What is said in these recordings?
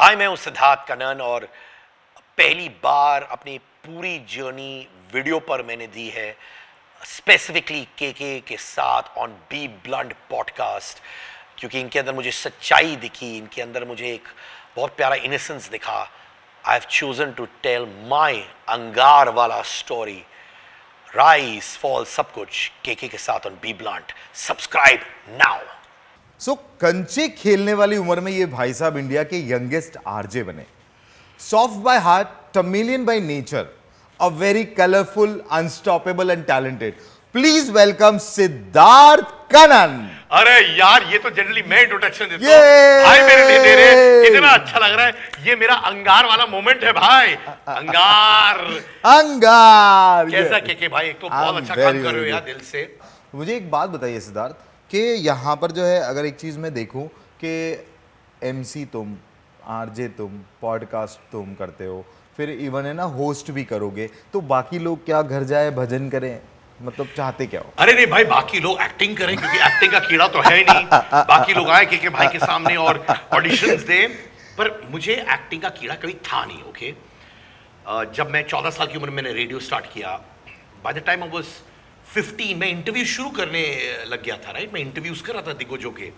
हाय, मैं हूं सिद्धार्थ कनन और पहली बार अपनी पूरी जर्नी वीडियो पर मैंने दी है स्पेसिफिकली के साथ ऑन बी ब्लंट पॉडकास्ट, क्योंकि इनके अंदर मुझे सच्चाई दिखी, इनके अंदर मुझे एक बहुत प्यारा इनोसेंस दिखा। I have chosen to tell my अंगार वाला स्टोरी। राइज फॉल सब कुछ के साथ on be blunt. Subscribe now. कंचे खेलने वाली उम्र में ये भाई साहब इंडिया के यंगेस्ट आरजे बने। Soft by heart, Tamilian by nature, a very colourful, unstoppable and talented. Please welcome Siddharth Kannan. अरे यार, ये तो जनरली मैं इंट्रोडक्शन देता हूं, भाई मेरे लिए दे रहे, इतना अच्छा लग रहा है। ये मेरा अंगार वाला मोमेंट है भाई। अंगार कैसा के भाई, एक तो बहुत अच्छा काम कर रहे हो यार दिल से। मुझे एक बात बताइए सिद्धार्थ, कि यहाँ पर जो है, अगर एक चीज़ मैं देखूँ कि एमसी तुम, आरजे तुम, पॉडकास्ट तुम करते हो, फिर इवन है ना होस्ट भी करोगे, तो बाकी लोग क्या घर जाए भजन करें? मतलब चाहते क्या हो? अरे नहीं भाई, बाकी लोग एक्टिंग करें, क्योंकि एक्टिंग का कीड़ा तो है ही नहीं। बाकी लोग आए के भाई के सामने और ऑडिशंस दे, पर मुझे एक्टिंग का कीड़ा कभी था नहीं। ओके, जब मैं 14 साल की उम्र में मैंने रेडियो स्टार्ट किया, by the time I was 15 मैं इंटरव्यू शुरू करने लग गया था। राइट, मैं इंटरव्यूज कर रहा था दिग्गजों के,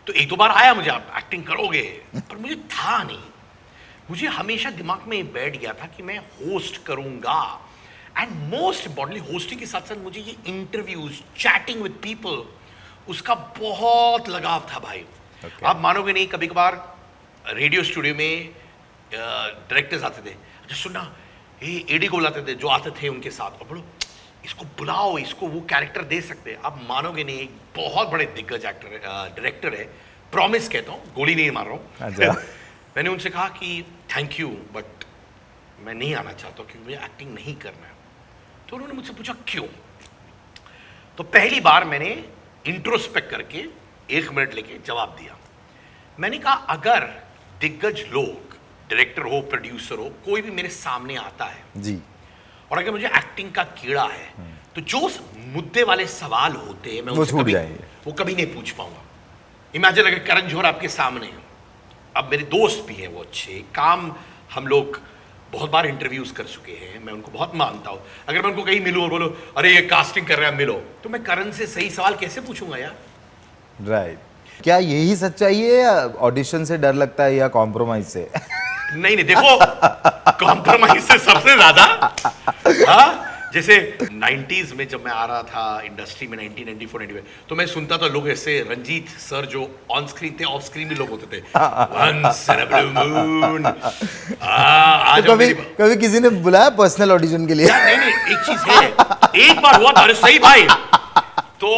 तो एक दो बार आया मुझे, आप एक्टिंग करोगे, पर मुझे था नहीं। मुझे हमेशा दिमाग में बैठ गया था कि मैं होस्ट करूंगा, एंड मोस्ट इंपॉर्टेंटली होस्टिंग के साथ साथ मुझे ये इंटरव्यूज, चैटिंग विद पीपल, उसका बहुत लगाव था भाई। आप मानोगे नहीं, कभी कभार रेडियो स्टूडियो में डायरेक्टर्स आते थे, अच्छा सुनना, एडी को बुलाते थे, जो आते थे उनके साथ, और बोलो इसको बुलाओ, इसको वो कैरेक्टर दे सकते हैं। आप मानोगे नहीं, एक बहुत बड़े दिग्गज एक्टर डायरेक्टर है, प्रॉमिस कहता हूँ, गोली नहीं मार रहा हूँ। मैंने उनसे कहा कि थैंक यू, बट मैं नहीं आना चाहता क्योंकि मुझे एक्टिंग नहीं करना है। तो उन्होंने मुझसे पूछा क्यों? तो पहली बार मैंने इंट्रोस्पेक्ट करके 1 मिनट लेके जवाब दिया। मैंने कहा अगर दिग्गज लोग, डायरेक्टर हो, प्रोड्यूसर हो, कोई भी मेरे सामने आता है जी, और अगर मुझे एक्टिंग का कीड़ा है, तो जो मुद्दे वाले सवाल होते हैं मैं वो कभी नहीं पूछ पाऊंगा। इमेजिन अगर करण जौहर आपके सामने है, अब मेरे दोस्त भी हैं, वो अच्छे काम, हम लोग बहुत बार इंटरव्यूज कर चुके हैं, मैं उनको बहुत मानता हूं। अगर मैं उनको कहीं मिलूं और बोलो अरे ये कास्टिंग कर रहा है, मिलो, तो मैं करण से सही सवाल कैसे पूछूंगा यार? राइट। क्या यही सच्चाई है, या ऑडिशन से डर लगता है, या कॉम्प्रोमाइज से? नहीं नहीं, देखो कॉम्प्रोमाइज से सबसे ज्यादा, हाँ, जैसे 90s में जब मैं आ रहा था इंडस्ट्री में 1994-95, तो मैं सुनता था लोग ऐसे, रंजीत सर जो ऑन स्क्रीन थे, ऑफ स्क्रीन भी लोग होते थे, once in a blue moon. आज तो कभी किसी ने बुलाया पर्सनल ऑडिशन के लिए? नहीं नहीं, एक चीज है, एक बार हुआ था, अरे सही भाई, तो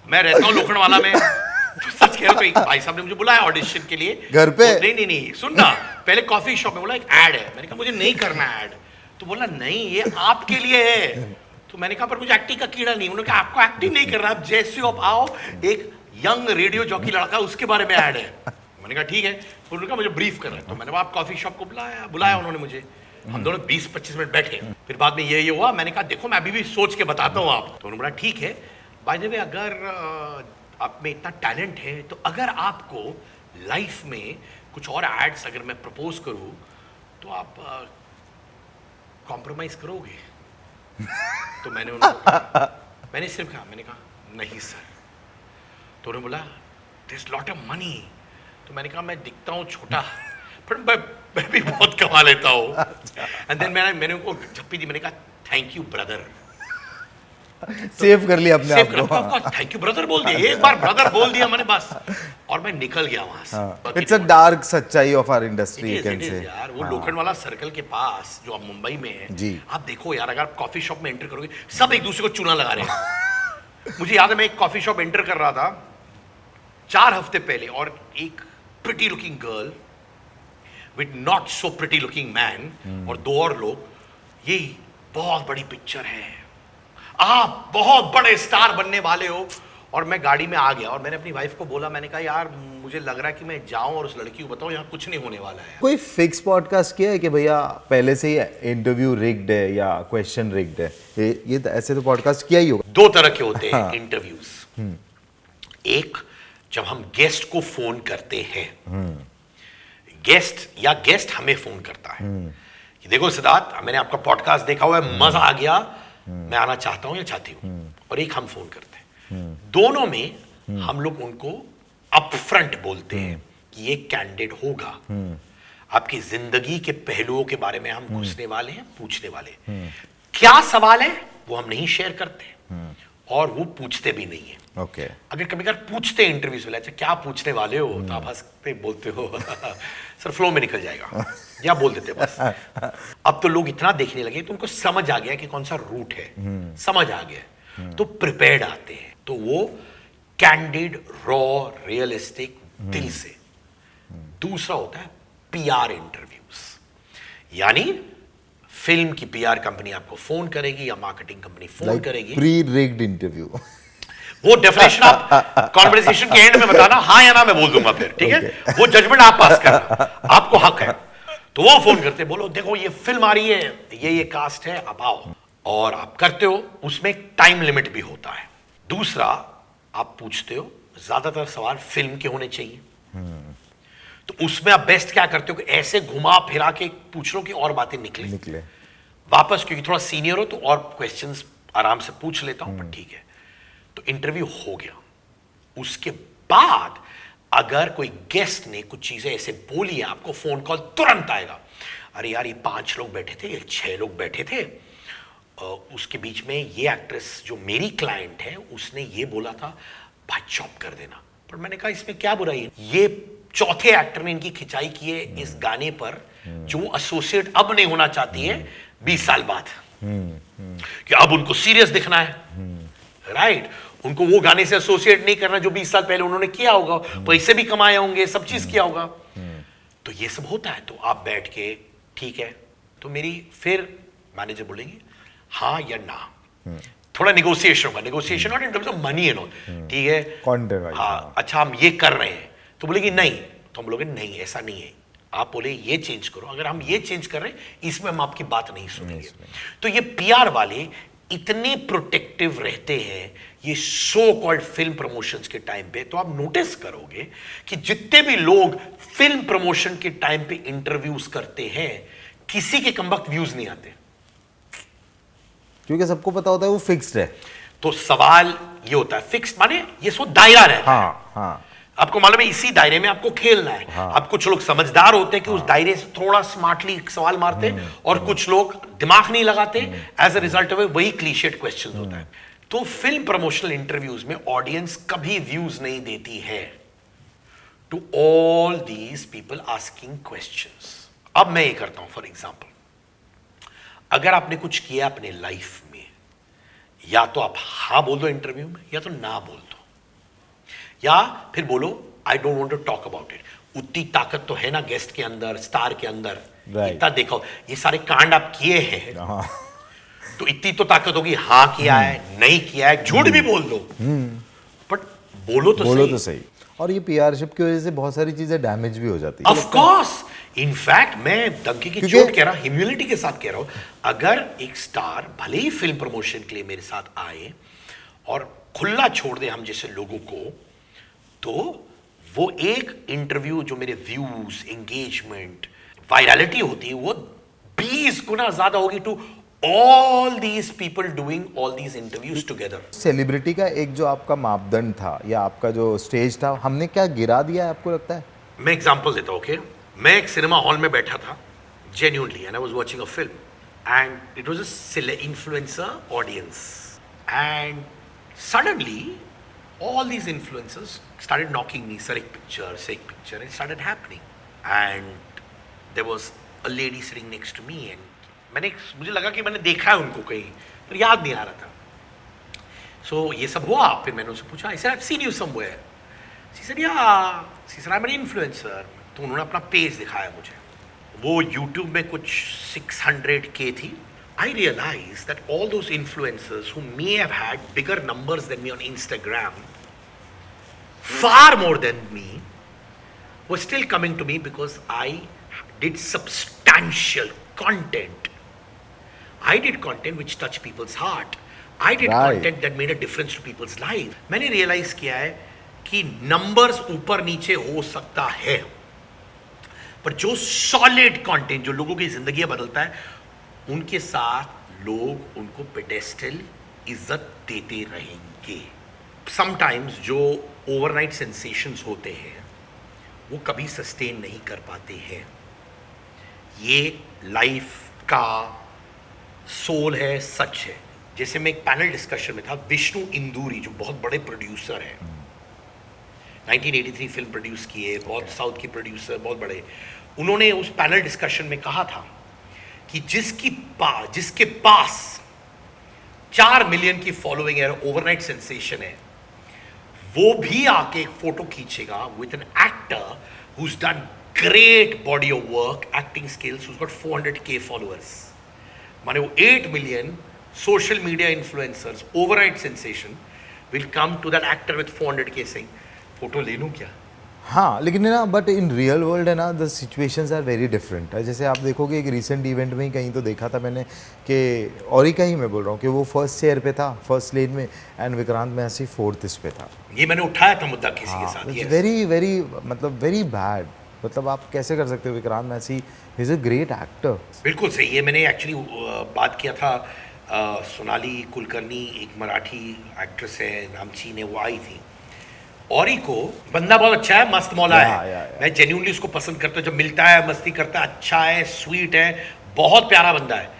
मैं रहता हूँ लोखंडवाला में, तो सच कह रहा हूँ, भाई साहब ने मुझे बुलाया ऑडिशन के लिए घर पे। नहीं, सुनना, पहले कॉफी शॉप में बोला एक ऐड है, मैंने कहा मुझे नहीं करना ऐड, तो बोला नहीं ये आपके लिए है। तो मैंने कहा पर मुझे एक्टिंग का कीड़ा नहीं। उन्होंने कहा आपको एक्टिंग नहीं करना, आप जैसे हो आप आओ, एक यंग रेडियो जॉकी लड़का उसके बारे में ऐड है। मैंने कहा ठीक है। तो उन्होंने कहा मुझे ब्रीफ करना है, तो मैंने आप कॉफी शॉप को बुलाया उन्होंने मुझे, हम दोनों 20-25 मिनट बैठे, फिर बाद में ये हुआ। मैंने कहा देखो मैं अभी भी सोच के बताता हूँ आप, तो उन्होंने बोला ठीक है। बाय द वे, अगर आप में इतना टैलेंट है, तो अगर आपको लाइफ में कुछ और एड्स अगर मैं प्रपोज करूं, तो आप कॉम्प्रोमाइज करोगे? तो मैंने सिर्फ कहा, मैंने कहा नहीं सर। तो उन्होंने बोला there is lot of money. तो मैंने कहा मैं दिखता हूँ छोटा, पर मैं भी बहुत कमा लेता हूँ। एंड देन मैंने उनको झप्पी दी, मैंने कहा थैंक यू ब्रदर। सेव कर लिया अपने आप को। थैंक यू ब्रदर बोल दिया, एक बार ब्रदर बोल दिया मैंने, बस, और मैं निकल गया वहां से। इट्स अ डार्क सच्चाई of our industry, can say यार। वो लोखंडवाला सर्कल के पास जो आप मुंबई में है जी, आप देखो यार, अगर आप कॉफी शॉप में एंटर करोगे, सब एक दूसरे को चूना लगा रहे हैं। मुझे याद है मैं एक कॉफी शॉप एंटर कर रहा था 4 हफ्ते पहले, और एक pretty looking girl with not so pretty looking man, और 2 और लोग, ये बहुत बड़ी पिक्चर है, आप बहुत बड़े स्टार बनने वाले हो। और मैं गाड़ी में आ गया और मैंने अपनी वाइफ को बोला, मैंने कहा यार मुझे लग रहा है कि मैं जाऊं और उस लड़की को बताऊं यहाँ कुछ नहीं होने वाला है। कोई फिक्स पॉडकास्ट किया है कि भैया पहले से ही इंटरव्यू रिग्ड है या क्वेश्चन रिग्ड है? ये ऐसे तो पॉडकास्ट किया ही होगा। 2 तरह के होते हैं इंटरव्यूज। एक, जब हम गेस्ट को फोन करते हैं, गेस्ट या गेस्ट हमें फोन करता है कि देखो सिद्धार्थ, मैंने आपका पॉडकास्ट देखा हुआ है, मजा आ गया, मैं आना चाहता हूं या चाहती हूं, और एक हम फोन करते हैं। दोनों में हम लोग उनको अपफ्रंट बोलते हैं कि ये कैंडिड होगा, आपकी जिंदगी के पहलुओं के बारे में हम घुसने वाले हैं, पूछने वाले हैं। क्या सवाल है वो हम नहीं शेयर करते और वो पूछते भी नहीं है। ओके। अगर कभी कभी पूछते हैं इंटरव्यूज में, अच्छा क्या पूछने वाले हो, तो आप हंसते बोलते हो सर फ्लो में निकल जाएगा, या बोल देते बस। अब तो लोग इतना देखने लगे तो उनको समझ आ गया कि कौन सा रूट है, समझ आ गया, तो प्रिपेयर्ड आते हैं। तो वो कैंडिड, रॉ, रियलिस्टिक, दिल से। दूसरा होता है पीआर इंटरव्यूज, यानी फिल्म की पीआर कंपनी आपको फोन करेगी या मार्केटिंग कंपनी फोन करेगी। Pre rigged interview. वो डेफिनेशन आप कॉन्वर्सेशन के एंड में बताना, हाँ या ना मैं बोल दूंगा फिर, ठीक है। वो जजमेंट आप पास करना, आपको हक है। तो वो फोन करते, बोलो देखो ये फिल्म आ रही है, ये कास्ट है, आप आओ, और आप करते हो। उसमें एक टाइम लिमिट भी होता है। दूसरा, आप पूछते हो, ज्यादातर सवाल फिल्म के होने चाहिए। तो उसमें आप बेस्ट क्या करते हो कि ऐसे घुमा फिरा के पूछ लो कि और बातें निकले वापस, क्योंकि थोड़ा सीनियर हो तो और क्वेश्चंस आराम से पूछ लेता हूं, पर ठीक है। तो इंटरव्यू हो गया। उसके बाद अगर कोई गेस्ट ने कुछ चीजें ऐसे बोली है, आपको फोन कॉल तुरंत आएगा, अरे यार ये 5 लोग बैठे थे, 6 लोग बैठे थे, उसके बीच में ये एक्ट्रेस जो मेरी क्लाइंट है उसने ये बोला था, भाई चॉप कर देना। पर मैंने कहा इसमें क्या बुराई है, ये चौथे एक्टर ने इनकी खिंचाई की है इस गाने पर, जो एसोसिएट अब नहीं होना चाहती है 20 साल बाद, कि अब उनको सीरियस दिखना है, राइट। उनको वो गाने से एसोसिएट नहीं करना जो 20 साल पहले उन्होंने किया होगा, पैसे भी कमाए होंगे, सब चीज किया होगा। तो ये सब होता है। तो आप बैठ के, ठीक है, तो मेरी फिर मैनेजर बोलेंगे हाँ या ना, थोड़ा नेगोशिएशन होगा, negotiation not in terms of money and all, ठीक है, कंटेंट, हाँ, अच्छा हम ये कर रहे हैं, तो बोलेगी नहीं, तो हम बोलोगे नहीं ऐसा नहीं है, आप बोले ये चेंज करो, अगर हम ये चेंज कर रहे हैं इसमें हम आपकी बात नहीं सुनेंगे। तो ये पीआर वाले इतने प्रोटेक्टिव रहते हैं ये सो कॉल्ड फिल्म प्रमोशंस के टाइम पे। तो आप नोटिस करोगे कि जितने भी लोग फिल्म प्रमोशन के टाइम पे इंटरव्यूज करते हैं, किसी के कमबख्त व्यूज नहीं आते, क्योंकि सबको पता होता है वो फिक्स्ड है। तो सवाल ये होता है फिक्स्ड, माने ये सो दायरा रहता है। हाँ। आपको मालूम है इसी दायरे में आपको खेलना है। अब कुछ लोग समझदार होते हैं कि उस दायरे से थोड़ा स्मार्टली सवाल मारते हैं, और कुछ लोग दिमाग नहीं लगाते, एज अ रिजल्ट ऑफ वही क्लीशेड क्वेश्चन होता है। तो फिल्म प्रमोशनल इंटरव्यूज में ऑडियंस कभी व्यूज नहीं देती है to all these people asking questions. अब मैं ये करता हूं, फॉर एग्जांपल, अगर आपने कुछ किया अपने लाइफ में, या तो आप हाँ बोल दो इंटरव्यू में, या तो ना बोल दो, या फिर बोलो I don't want to talk about it. उतनी ताकत तो है ना गेस्ट के अंदर, स्टार के अंदर, इतना देखो ये सारे कांड आप किए हैं, तो इतनी तो ताकत होगी, हाँ किया है, नहीं किया है, झूठ भी बोल दो, बट बोलो तो सही। और ये पीआरशिप की वजह से बहुत सारी चीजें डैमेज भी हो जाती है। ऑफ कोर्स, इनफैक्ट मैं दंके की चोट कह रहा हूं, ह्यूमिलिटी के साथ कह रहा हूं, अगर एक स्टार भले ही फिल्म प्रमोशन के लिए मेरे साथ आए और खुला छोड़ दे हम जैसे लोगों को, तो वो एक इंटरव्यू जो मेरे व्यूज, एंगेजमेंट, वायरलिटी होती है, वो 20 गुना ज्यादा होगी to all these people doing all these interviews together। सेलिब्रिटी का एक जो आपका मापदंड था या आपका जो स्टेज था, हमने क्या गिरा दिया है आपको लगता है? मैं एग्जांपल देता हूं, ओके। मैं एक सिनेमा हॉल में बैठा था genuinely and I was watching a film and it was a influencer audience and suddenly all these influencers started knocking me, sir ek picture, and it started happening and there was a lady sitting next to me and मुझे लगा कि मैंने देखा है उनको कहीं, पर याद नहीं आ रहा था। सो ये सब हुआ, फिर मैंने उनसे पूछा, I said I've seen you somewhere। She said yeah, she said I'm an influencer। तो उन्होंने अपना पेज दिखाया मुझे, वो YouTube में कुछ 600K थी। I realized that all those influencers who may have had bigger numbers than me on Instagram, far more than me, were still coming to me because I did substantial content। I did content which touched people's heart। I did content that made a difference to people's life। मैंने realize किया है कि numbers ऊपर नीचे हो सकता है, पर जो सॉलिड कंटेंट जो लोगों की जिंदगी बदलता है, उनके साथ लोग उनको पेडेस्टल इज्जत देते रहेंगे। समटाइम्स जो ओवरनाइट सेंसेशंस होते हैं वो कभी सस्टेन नहीं कर पाते हैं। ये लाइफ का सोल है, सच है। जैसे मैं एक पैनल डिस्कशन में था, विष्णु इंदूरी जो बहुत बड़े प्रोड्यूसर हैं, 1983 फिल्म प्रोड्यूस किए, बहुत साउथ के प्रोड्यूसर, बहुत बड़े, उन्होंने उस पैनल डिस्कशन में कहा था कि जिसके पास 4 मिलियन की फॉलोइंग है, ओवरनाइट सेंसेशन है, वो भी आके एक फोटो खींचेगा with an actor who's done great body of work, acting skills, who's got 400K followers. माने वो 8 million social media influencers, overnight sensation, will come to that actor with 400K saying photo ले लूं क्या? हाँ, लेकिन है ना, बट इन रियल वर्ल्ड है ना, the situations are very different. जैसे आप देखोगे एक रिसेंट इवेंट में ही कहीं तो देखा था मैंने कि, और ही कहीं मैं बोल रहा हूँ कि वो फर्स्ट चेयर पे था, फर्स्ट लेन में, एंड विक्रांत मैसी 4th इस पे था। ये मैंने उठाया था मुद्दा किसी के साथ। yes. वेरी वेरी मतलब वेरी बैड। मतलब आप कैसे कर सकते हो? Vikrant Massey is a great actor. बिल्कुल सही है। मैंने एक्चुअली बात किया था, सोनाली कुलकर्णी एक मराठी एक्ट्रेस है, नामची ने, वो आई थी। औरी को बंदा बहुत अच्छा है, मस्त मौला है। मैं जेन्युइनली उसको पसंद करता हूँ, जब मिलता है मस्ती करता है, अच्छा है, स्वीट है, बहुत प्यारा बंदा है।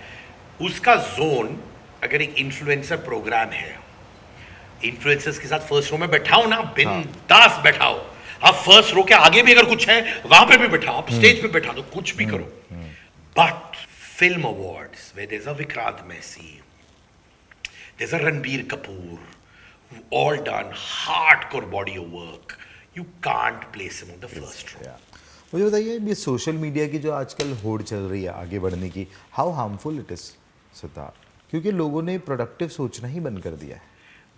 उसका जोन अगर एक इन्फ्लुएंसर प्रोग्राम है, इन्फ्लुएंसर्स के साथ फर्स्ट रो में बैठाओ ना, बिंदास बैठाओ। आप फर्स्ट रो के आगे भी अगर कुछ है वहां पे भी बैठाओ, आप स्टेज पे बैठा दो, कुछ भी करो। But film awards where there is a Vikrant Massey, there is a Ranbir Kapoor, all done hardcore body of work, you can't place him on the first row. मुझे बताइए, ये सोशल मीडिया की जो आजकल होड़ चल रही है आगे बढ़ने की, how harmful it is Siddharth? क्योंकि लोगों ने प्रोडक्टिव सोचना ही बंद कर दिया है।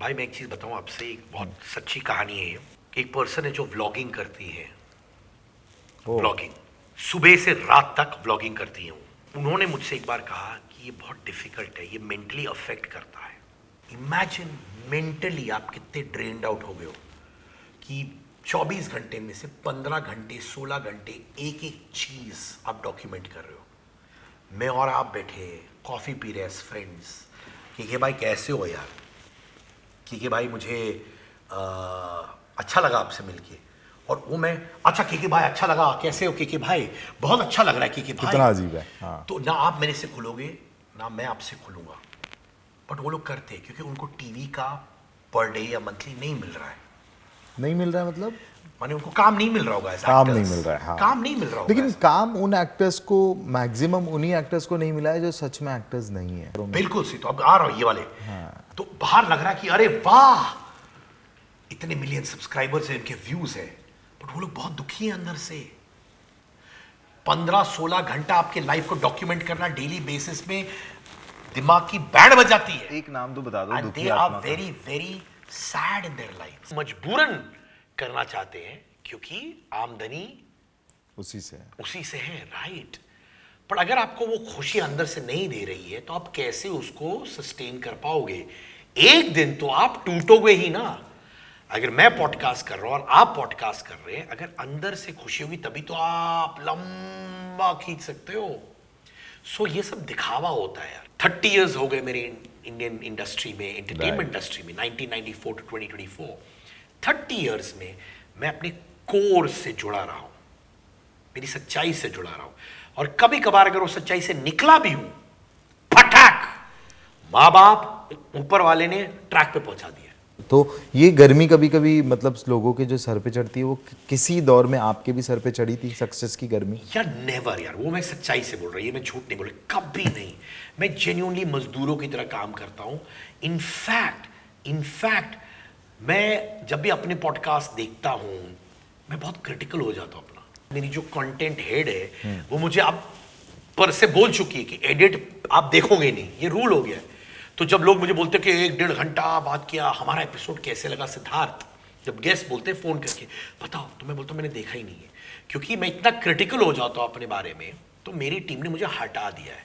भाई मैं एक चीज बताऊं आपसे, एक बहुत सच्ची कहानी है। एक पर्सन है जो व्लॉगिंग करती है, व्लॉगिंग सुबह से रात तक व्लॉगिंग करती है। उन्होंने मुझसे एक बार कहा कि ये बहुत डिफिकल्ट है, ये मेंटली अफेक्ट करता है। इमेजिन मेंटली आप कितने ड्रेन्ड आउट हो गए हो कि 24 घंटे में से 15 घंटे 16 घंटे एक एक चीज आप डॉक्यूमेंट कर रहे हो। मैं और आप बैठे कॉफी पी रहे हैं फ्रेंड्स, कि भाई कैसे हो यार, कि भाई मुझे अच्छा लगा आपसे मिलके, और वो मैं, अच्छा के भाई अच्छा लगा, कैसे हो के भाई, बहुत अच्छा लग रहा है के भाई, कितना अजीब है। हाँ। तो ना आप मेरे से खुलोगे ना मैं आपसे खुलूंगा। बट वो लोग करते हैं क्योंकि उनको टीवी का पर डे या मंथली नहीं मिल रहा है। नहीं मिल रहा है मतलब? माने उनको काम नहीं मिल रहा होगा, काम नहीं मिल रहा है। हाँ। काम नहीं मिल रहा होगा। लेकिन काम उन एक्टर्स को, मैक्सिमम उन्हीं एक्टर्स को नहीं मिला है जो सच में एक्टर्स नहीं है। बिल्कुल सी। तो अब आ रहा हूँ ये वाले। हाँ। तो बाहर लग रहा है कि अरे वाह, इतने मिलियन सब्सक्राइबर्स हैं, इनके व्यूज है, बट वो लोग बहुत दुखी हैं अंदर से। 15-16 घंटा आपके लाइफ को डॉक्यूमेंट करना डेली बेसिस में, दिमाग की बैंड बज जाती है। एक नाम तो बता दो। And they are very very sad in their lives. मजबूरन करना चाहते हैं क्योंकि आमदनी उसी से है, राइट। पर अगर आपको वो खुशी अंदर से नहीं दे रही है तो आप कैसे उसको सस्टेन कर पाओगे? एक दिन तो आप टूटोगे ही ना। अगर मैं पॉडकास्ट कर रहा हूं और आप पॉडकास्ट कर रहे हैं, अगर अंदर से खुशी होगी तभी तो आप लंबा खींच सकते हो। सो ये सब दिखावा होता है यार। 30 इयर्स हो गए मेरे इंडियन इंडस्ट्री में, एंटरटेनमेंट इंडस्ट्री में, 1994 टू 2024। 30 इयर्स में मैं अपने कोर से जुड़ा रहा हूं, मेरी सच्चाई से जुड़ा रहा हूं, और कभी कभार अगर वो सच्चाई से निकला भी हूं, फटाक, माँ बाप ऊपर वाले ने ट्रैक पे पहुंचा दिया। तो ये गर्मी कभी कभी मतलब लोगों के जो सर पे चढ़ती है, वो किसी दौर में आपके भी सर पे चढ़ी थी, सक्सेस की गर्मी? यार नेवर यार, वो मैं सच्चाई से बोल रहा हूँ, ये मैं झूठ नहीं बोल रहा, कभी नहीं। मैं जेन्युइनली मजदूरों की तरह काम करता हूँ। इनफैक्ट मैं जब भी अपने पॉडकास्ट देखता हूँ, मैं बहुत क्रिटिकल हो जाता हूँ अपना। मेरी जो कंटेंट हेड है वो मुझे अब पर से बोल चुकी है कि एडिट आप देखोगे नहीं, ये रूल हो गया है। तो जब लोग मुझे बोलते कि 1-1.5 घंटा बात किया, हमारा एपिसोड कैसे लगा सिद्धार्थ, जब गेस्ट बोलते हैं फोन करके बताओ, तो मैं बोलता हूँ मैंने देखा ही नहीं है, क्योंकि मैं इतना क्रिटिकल हो जाता हूँ अपने बारे में, तो मेरी टीम ने मुझे हटा दिया है।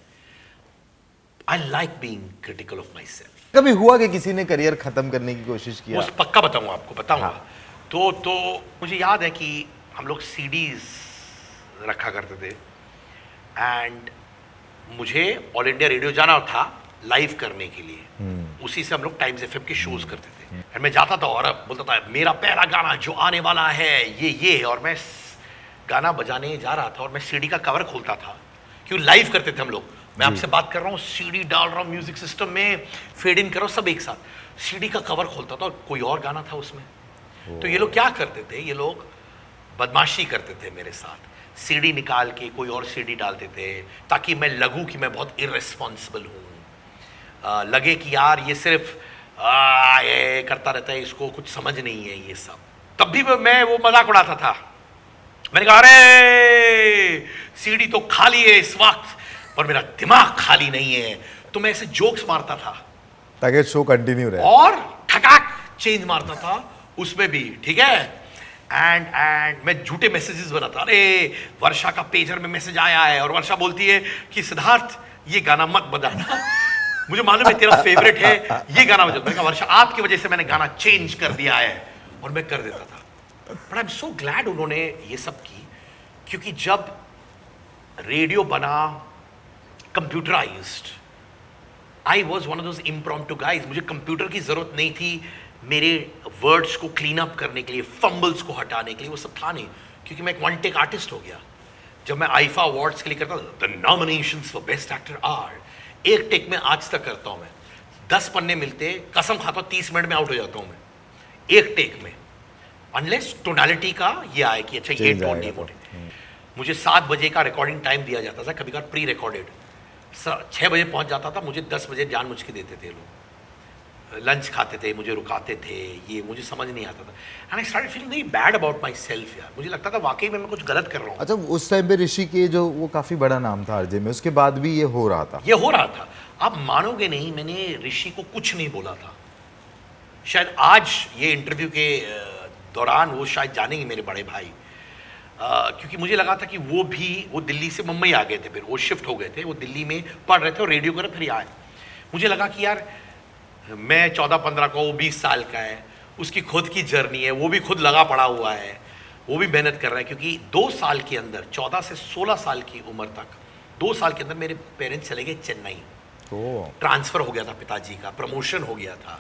I like being critical of my self. कभी हुआ कि किसी ने करियर खत्म करने की कोशिश किया? वो पक्का बताऊंगा आपको, बताऊंगा। हाँ। तो मुझे याद है कि हम लोग सीडीज रखा करते थे एंड मुझे ऑल इंडिया रेडियो जाना था लाइव करने के लिए। उसी से हम लोग टाइम्स एफएम के शोज करते थे एंड मैं जाता था और बोलता था मेरा पहला गाना जो आने वाला है ये है, और मैं गाना बजाने जा रहा था और मैं सीडी का कवर खोलता था, क्यों लाइव करते थे हम लोग। मैं आपसे बात कर रहा हूँ, सीडी डाल रहा हूँ म्यूजिक सिस्टम में, फेड इन कर रहा हूँ सब एक साथ, सीडी का कवर खोलता था और कोई और गाना था उसमें। तो ये लोग क्या करते थे, ये लोग बदमाशी करते थे मेरे साथ, सीडी निकाल के कोई और सीडी डालते थे ताकि मैं लगूं कि मैं बहुत इररिस्पॉन्सिबल हूँ, लगे कि यार ये सिर्फ ये करता रहता है, इसको कुछ समझ नहीं है ये सब। तब भी मैं वो मजाक उड़ाता था। मैंने कहा अरे सीडी तो खाली है इस वक्त पर मेरा दिमाग खाली नहीं है, तो मैं ऐसे जोक्स मारता था ताकि शो कंटिन्यू रहे और ठकाक चेंज मारता था उसमें भी, ठीक है। एंड मैं झूठे मैसेजेस बनाता, अरे वर्षा का पेजर में मैसेज आया है और वर्षा बोलती है कि सिद्धार्थ ये गाना मत बजाना, मुझे मालूम है तेरा फेवरेट है, ये गाना बजा। मैंने कहा वर्षा आपकी वजह से मैंने गाना चेंज कर दिया है, और मैं कर देता था। But I am so glad उन्होंने ये सब की, क्योंकि जब रेडियो बना computerised, I was one of those impromptu guys. मुझे कंप्यूटर की जरूरत नहीं थी मेरे वर्ड्स को क्लीन अप करने के लिए, फंबल्स को हटाने के लिए, वो सब था नहीं, क्योंकि मैं एक वन टेक आर्टिस्ट हो गया। जब मैं आईफा अवार्ड्स के लिए करता था, the nominations for best actor are, एक टेक में आज तक करता हूं मैं, 10 पन्ने मिलते, कसम खाता हूं 30 मिनट में आउट हो जाता हूं मैं एक टेक में, अनलेस टोनालिटी का ये आए कि अच्छा ये टोन नहीं मोटे। मुझे 7 बजे का रिकॉर्डिंग टाइम दिया जाता था, कभी कभार प्री रिकॉर्डेड, 6 बजे पहुंच जाता था, मुझे 10 बजे जानबूझ के देते थे लोग, लंच खाते थे, मुझे रुकाते थे, ये मुझे समझ नहीं आता था। And I started feeling very bad about my self यार, मुझे लगता था वाकई में मैं कुछ गलत कर रहा हूँ। अच्छा, उस टाइम पे ऋषि के जो वो काफी बड़ा नाम था आरजे में, उसके बाद भी ये हो रहा था? ये हो रहा था। आप मानोगे नहीं, मैंने ऋषि को कुछ नहीं बोला था। शायद आज ये इंटरव्यू के दौरान वो शायद जानेंगे मेरे बड़े भाई, क्योंकि मुझे लगा था कि वो दिल्ली से मुंबई आ गए थे, फिर वो शिफ्ट हो गए थे, वो दिल्ली में पढ़ रहे थे और रेडियो कर फिर आए। मुझे लगा कि यार मैं 14-15 का, वो 20 साल का है, उसकी खुद की जर्नी है, वो भी खुद लगा पड़ा हुआ है, वो भी मेहनत कर रहा है, क्योंकि 2 साल के अंदर, 14 से 16 साल की उम्र तक, 2 साल के अंदर मेरे पेरेंट्स चले गए चेन्नई। ट्रांसफ़र हो गया था पिताजी का, प्रमोशन हो गया था,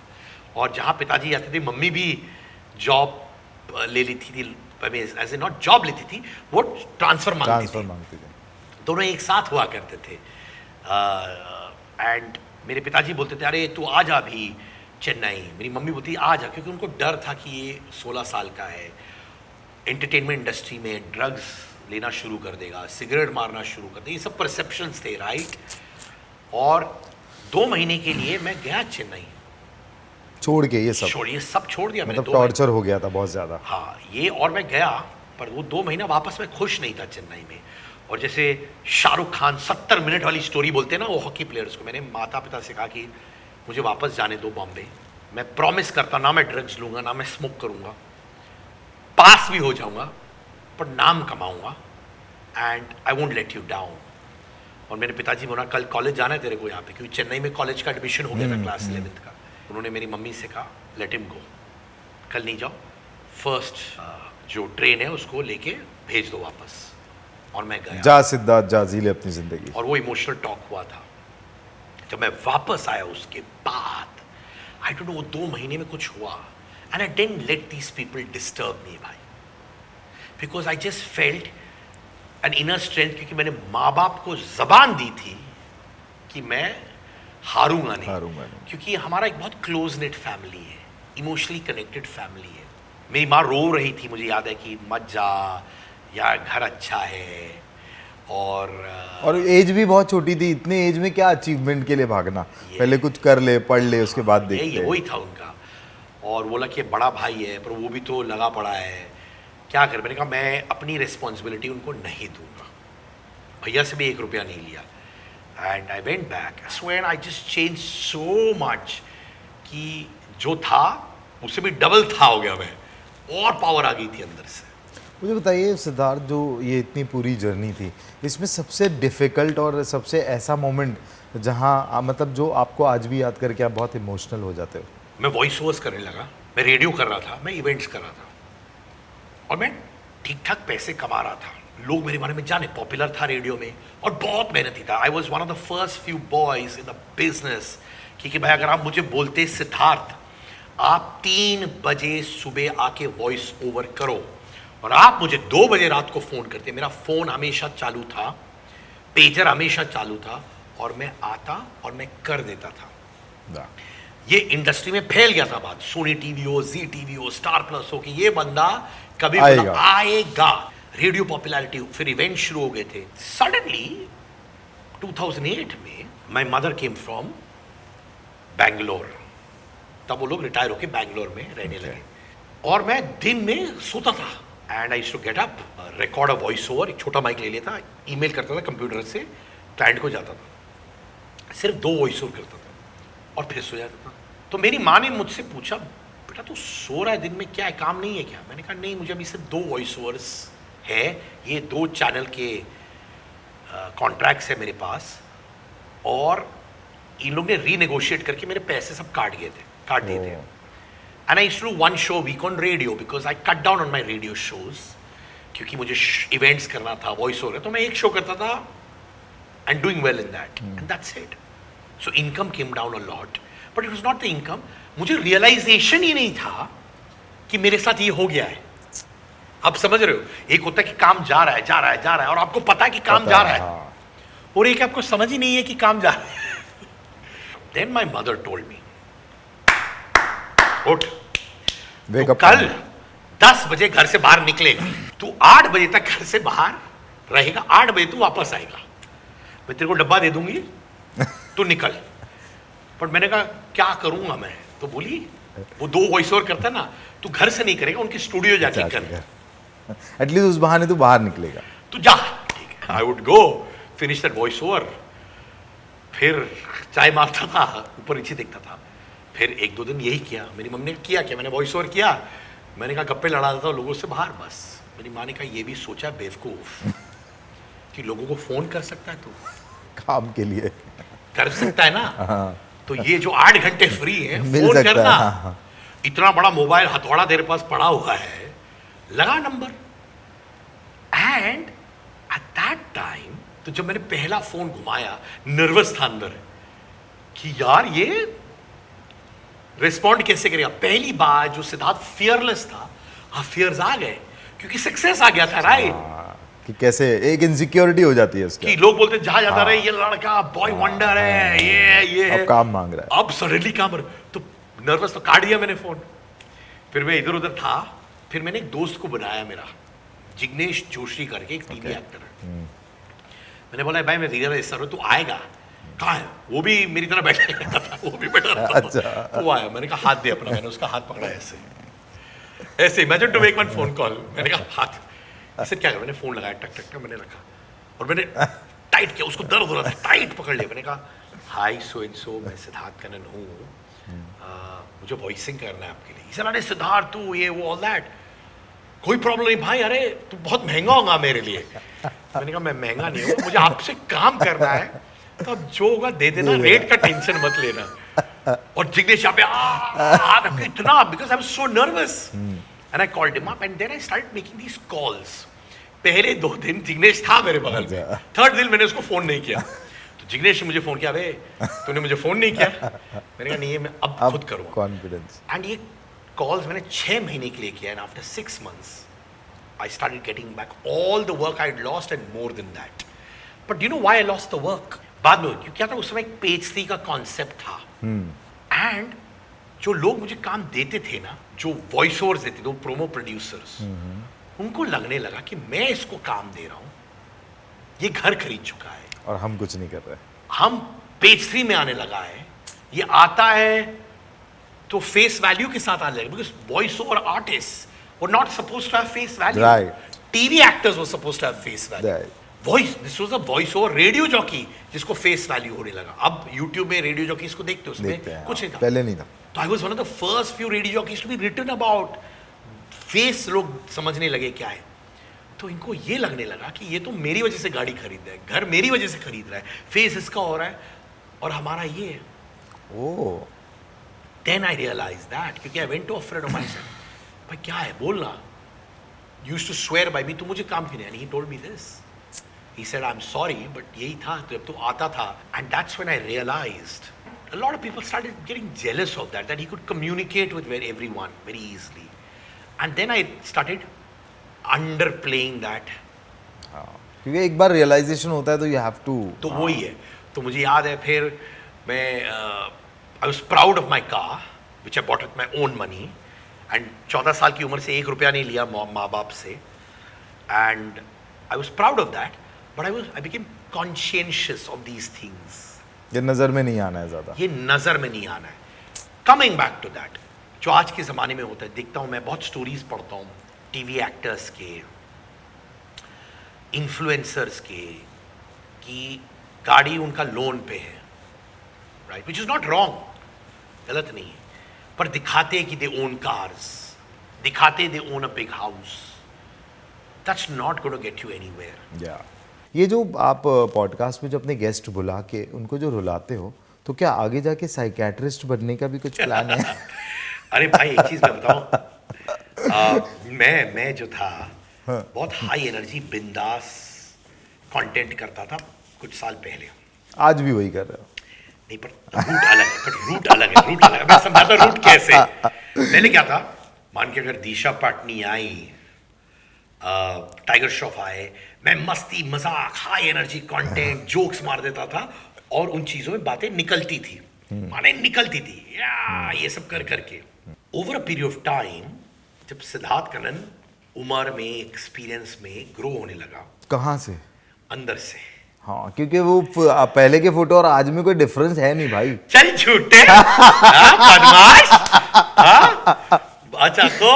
और जहाँ पिताजी जाते थे मम्मी भी जॉब ले ली थी, एज ए नॉट जॉब लेती थी, वो ट्रांसफ़र मांगती थी। दोनों एक साथ हुआ करते थे। एंड मेरे पिताजी बोलते थे अरे तू आ जा अभी चेन्नई, मेरी मम्मी बोलती आ जा, क्योंकि उनको डर था कि ये 16 साल का है, एंटरटेनमेंट इंडस्ट्री में ड्रग्स लेना शुरू कर देगा, सिगरेट मारना शुरू कर देगा, ये सब परसेप्शंस थे, राइट। और 2 महीने के लिए मैं गया चेन्नई, छोड़ के ये सब छोड़ दिया मैंने। मतलब टॉर्चर हो गया था बहुत ज़्यादा। हाँ, ये, और मैं गया, पर वो 2 महीना वापस मैं खुश नहीं था चेन्नई में। और जैसे शाहरुख खान 70 मिनट वाली स्टोरी बोलते हैं ना वो हॉकी प्लेयर्स को, मैंने माता पिता से कहा कि मुझे वापस जाने दो बॉम्बे, मैं प्रॉमिस करता ना मैं ड्रग्स लूँगा, ना मैं स्मोक करूँगा, पास भी हो जाऊँगा, पर नाम कमाऊँगा, and I won't let you down. और मेरे पिताजी बोला कल कॉलेज जाना है तेरे को यहाँ पे, क्योंकि चेन्नई में कॉलेज का एडमिशन हो गया था क्लास 11th का। उन्होंने मेरी मम्मी से कहा लेट हिम गो, कल नहीं जाओ, फर्स्ट जो ट्रेन है उसको लेके भेज दो वापस। और मैं गया, जा सिद्धार्थ जा, जी ले अपनी जिंदगी। और वो इमोशनल टॉक हुआ था। जब मैं वापस आया उसके बाद, आई डोंट नो वो 2 महीने में कुछ हुआ, and I didn't let these people disturb me भाई, because I just felt an inner strength, क्योंकि मैंने माँ बाप को जबान दी थी कि मैं हारूंगा नहीं, क्योंकि हमारा एक बहुत क्लोज नेट फैमिली है, इमोशनली कनेक्टेड फैमिली है। मेरी माँ रो रही थी, मुझे याद है कि मत जा यार, घर अच्छा है, और एज भी बहुत छोटी थी, इतने एज में क्या अचीवमेंट के लिए भागना, पहले कुछ कर ले, पढ़ ले, उसके बाद देखते। वही था उनका। और बोला कि बड़ा भाई है पर वो भी तो लगा पड़ा है, क्या कर। मैंने कहा मैं अपनी रिस्पॉन्सिबिलिटी उनको नहीं दूंगा, भैया से भी 1 रुपया नहीं लिया। And I went back, so and I just change so much कि जो था उससे भी डबल था हो गया मैं, और पावर आ गई थी अंदर से। मुझे बताइए सिद्धार्थ, जो ये इतनी पूरी जर्नी थी, इसमें सबसे डिफ़िकल्ट और सबसे ऐसा मोमेंट जहाँ मतलब जो आपको आज भी याद करके आप बहुत इमोशनल हो जाते हो? मैं वॉइस ओवर्स करने लगा, मैं रेडियो कर रहा था, मैं इवेंट्स कर रहा था, और मैं ठीक ठाक पैसे कमा रहा था। लोग मेरे बारे में जाने, पॉपुलर था रेडियो में और बहुत मेहनती था। I was one of the first few boys in the business कि भाई अगर आप मुझे बोलते सिद्धार्थ आप 3 बजे सुबह आके वॉइस ओवर करो और आप मुझे 2 बजे रात को फोन करते, मेरा फोन हमेशा चालू था, पेजर हमेशा चालू था और मैं आता और मैं कर देता था। ये इंडस्ट्री में फैल गया था बात, सोनी टीवी हो, जी टीवी हो, स्टार प्लस हो, कि ये बंदा कभी आएगा। रेडियो पॉपुलैरिटी, फिर इवेंट शुरू हो गए थे। सडनली 2008 में my mother came from Bangalore, तब वो लोग रिटायर होके बैंगलोर में रहने लगे और मैं दिन में सोता था and I used to get up, record a voice over, एक छोटा माइक ले लेता, ईमेल करता था कंप्यूटर से, क्लाइंट को जाता था, सिर्फ 2 वॉइस ओवर करता था और फिर सो जाता था। तो मेरी माँ ने मुझसे पूछा, बेटा तू सो रहा है दिन में, क्या है, काम नहीं है क्या? मैंने कहा नहीं, मुझे अभी सिर्फ 2 वॉइस ओवर्स है, ये 2 चैनल के कॉन्ट्रैक्ट्स है मेरे पास और इन लोग ने रीनेगोशिएट करके मेरे पैसे सब काट दिए थे। And I used to do 1 show a week on radio because I cut down on my radio shows क्योंकि मुझे इवेंट्स करना था, वॉइस ओवर, तो मैं एक शो करता था and doing well in that and that's it. So income came down a lot but it was not the income. मुझे रियलाइजेशन ही नहीं था कि मेरे साथ ये हो गया है। आप समझ रहे हो, एक होता है कि काम जा रहा है और आपको पता है कि काम जा रहा है और एक आपको समझ ही नहीं है कि काम जा रहा है। Then my mother told me, उठ, तो कल 10 बजे घर से बाहर निकलेगा, तू 8 बजे तक घर से बाहर रहेगा, 8 बजे तू वापस आएगा, मैं तेरे को डब्बा दे दूंगी, तू निकल। पर मैंने कहा क्या करूंगा मैं? तो बोली वो 2 वॉइस ओवर करता ना, तू घर से नहीं करेगा, उनके स्टूडियो जाके कर, एटलीस्ट उस बहाने तू बाहर निकलेगा, तू जा। ठीक है, I would go finish that voice over, फिर चाय मारता था, ऊपर नीचे देखता था, फिर 1-2 दिन यही किया। मेरी मम्मी ने किया क्या, मैंने वॉइस ओवर किया, मैंने कहा गप्पे लड़ा देता हूँ लोगों से बाहर, बस। मेरी माँ ने कहा ये भी सोचा बेवकूफ कि लोगों को फोन कर सकता है तू, काम के लिए कर सकता है ना, तो ये जो 8 घंटे फ्री है मिल फोन सकता करना, है। इतना बड़ा मोबाइल हथौड़ा तेरे पास पड़ा हुआ है, लगा number. And eight that time, तो जब मैंने पहला फोन घुमाया, नर्वस था अंदर कि यार ये रिस्पॉन्ड कैसे करेगा। पहली बार जो सिद्धार्थ फियरलेस था, हाँ फियर्स आ गए क्योंकि सक्सेस आ गया था, राइट? कि कैसे एक इनसिक्योरिटी हो जाती है उसके, कि लोग बोलते जहां जाता रहे ये लड़का बॉय वंडर है, ये अब काम मांग रहा है, अब सडनली काम, तो नर्वस, तो काट दिया मैंने फोन। फिर मैं इधर उधर था, फिर मैंने एक दोस्त को बनाया मेरा, जिग्नेश जोशी करके, एक टीवी एक्टर है। मैंने बोला भाई मैं रियलाइज कर रहा हूं, तू आएगा? कहाँ है? वो भी मेरी तरह बैठा रहता था, वो भी बैठा रहता था। अच्छा। वो आया, मैंने कहा हाथ दे अपना, मैंने उसका हाथ पकड़ा ऐसे imagine to make one phone call, मैंने कहा हाथ ऐसे क्या कर, मैंने फोन लगाया, टक टक टक मैंने रखा और मैंने टाइट किया, उसको दर्द हो रहा था, टाइट पकड़ लिया। मैंने कहा हाय सो एंड सो, मैं सिद्धार्थ कनन हूँ, मुझे वॉइसिंग करना है आपके लिए। सर अरे सिद्धार्थ तू ये वो ऑल दैट, कोई प्रॉब्लम नहीं भाई, अरे तू बहुत महंगा होगा मेरे लिए। मैंने कहा मैं महंगा नहीं हूँ, मुझे आपसे काम करना है, तो अब जो होगा दे देना, रेट का टेंशन मत लेना। और जिग्नेश यहाँ पे इतना, because I was so nervous and I called him up and then I started making these calls. पहले 2 दिन जिग्नेश था मेरे बगल में, 3rd दिन मैंने उसको फोन नहीं किया, तो जिग्नेश ने मुझे फोन किया, अबे तूने मुझे फोन नहीं किया? मैंने कहा नहीं, मैं अब खुद करूँगा, कॉन्फिडेंस। एंड ये कॉल्स मैंने 6 महीने के लिए किया, and after 6 months I started getting back all the work I'd lost and more than that. But do you know why I lost the work? बाद में क्योंकि क्या था, उस समय एक पेज 3 का कॉन्सेप्ट था, एंड जो लोग मुझे काम देते थे ना, जो वॉइस ओवर्स देते थे, वो प्रोमो प्रोड्यूसर्स, उनको लगने लगा कि मैं इसको काम दे रहा हूँ, ये घर खरीद चुका है और हम कुछ नहीं कर रहे, हम पेज 3 में आने लगा है, ये आता है तो फेस वैल्यू के साथ आ जाएगा, because voice over artist were not supposed to have face value. Right. TV actors were supposed to have face value. Right. This was a voice over radio jockey जिसको face value होने लगा। अब YouTube में radio jockeys को देखते हो, उसमें कुछ नहीं था, पहले नहीं था। तो I was one of the first few radio jockeys to be written about. Face लोग समझने लगे क्या है, तो इनको ये लगने लगा कि ये तो मेरी वजह से गाड़ी खरीद रहा है, घर मेरी वजह से खरीद रहा है, फेस इसका हो रहा है और हमारा ये है। ओह, Then I realized that, क्योंकि I went to a friend of mine, भाई क्या है बोलना, used to swear by me, तू मुझे काम क्यों नहीं, and he told me this. He said, I'm sorry, but यही था, तो जब तू आता था, and that's when I realized, a lot of people started getting jealous of that he could communicate with everyone very easily. And then I started underplaying that. क्योंकि एक बार realisation होता है तो यू हैव टू, तो वही है. तो मुझे याद है फिर मैं I was proud of my car which I bought with my own money, and 14 साल की उम्र से 1 रुपया नहीं लिया माँ बाप से, and I was proud of that, but I became conscious of these things. ये नज़र में नहीं आना है ज़्यादा, ये नज़र में नहीं आना है. कमिंग बैक टू दैट, जो आज के ज़माने में होता है, देखता हूँ मैं, बहुत स्टोरीज पढ़ता हूँ टीवी एक्टर्स के, इन्फ्लुएंसर्स के, कि गाड़ी उनका लोन पे है, right, which is not wrong, गलत नहीं है, पर दिखाते कि दे ओन कार्स, दिखाते they own a big house. That's not gonna get you anywhere. या ये जो आप पॉडकास्ट में जो अपने गेस्ट बुला के उनको जो रुलाते हो, तो क्या आगे जाके साइकेट्रिस्ट बनने का भी कुछ प्लान है? अरे भाई एक चीज़ मैं बताऊँ, मैं जो था बहुत हाई एनर्जी बिंदास कंटेंट करता था कुछ साल पहले. आज भी वही कर रहे हो? नहीं, पर रूट अलग है, पर रूट अलग है, रूट अलग है. मैं समझाता रूट कैसे. पहले क्या था, मान के अगर दिशा पाटनी आई, टाइगर श्रॉफ आए, मैं मस्ती मजाक हाई एनर्जी कंटेंट जोक्स मार देता था, और उन चीज़ों में बातें निकलती थी, माने निकलती थी या ये सब कर करके. Over a period of time, जब सिद्धार्थ कनन उम्र में, एक्सपीरियंस में ग्रो होने लगा. कहाँ से? अंदर से. हाँ, क्योंकि वो पहले के फोटो और आज में कोई डिफरेंस है नहीं भाई. चल झूठे, बदमाश. अच्छा, तो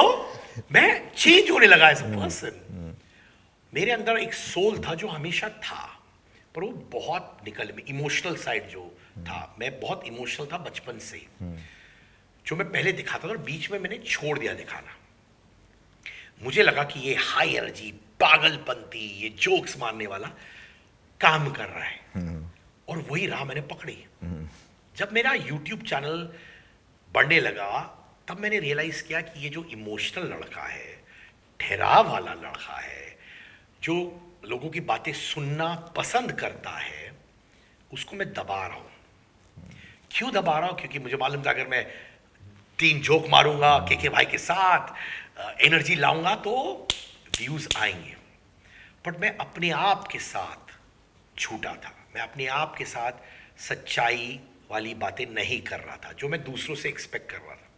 मैं चेंज होने लगा एज अ पर्सन. मेरे अंदर एक सोल था जो हमेशा था, पर वो बहुत निकल में, इमोशनल साइड जो था, मैं बहुत इमोशनल था बचपन से. जो मैं पहले दिखाता था और बीच में मैंने छोड़ दिया दिखाना. मुझे लगा कि ये हाई एनर्जी, पागलपंती, ये जोक्स मारने वाला काम कर रहा है, और वही राह मैंने पकड़ी. जब मेरा YouTube चैनल बढ़ने लगा, तब मैंने रियलाइज किया कि ये जो इमोशनल लड़का है, ठहराव वाला लड़का है, जो लोगों की बातें सुनना पसंद करता है, उसको मैं दबा रहा हूं. क्यों दबा रहा हूं? क्योंकि मुझे मालूम था अगर मैं 3 जोक मारूंगा के भाई के साथ, एनर्जी लाऊंगा, तो व्यूज आएंगे. बट मैं अपने आप के साथ झूठा था, मैं अपने आप के साथ सच्चाई वाली बातें नहीं कर रहा था जो मैं दूसरों से एक्सपेक्ट कर रहा था.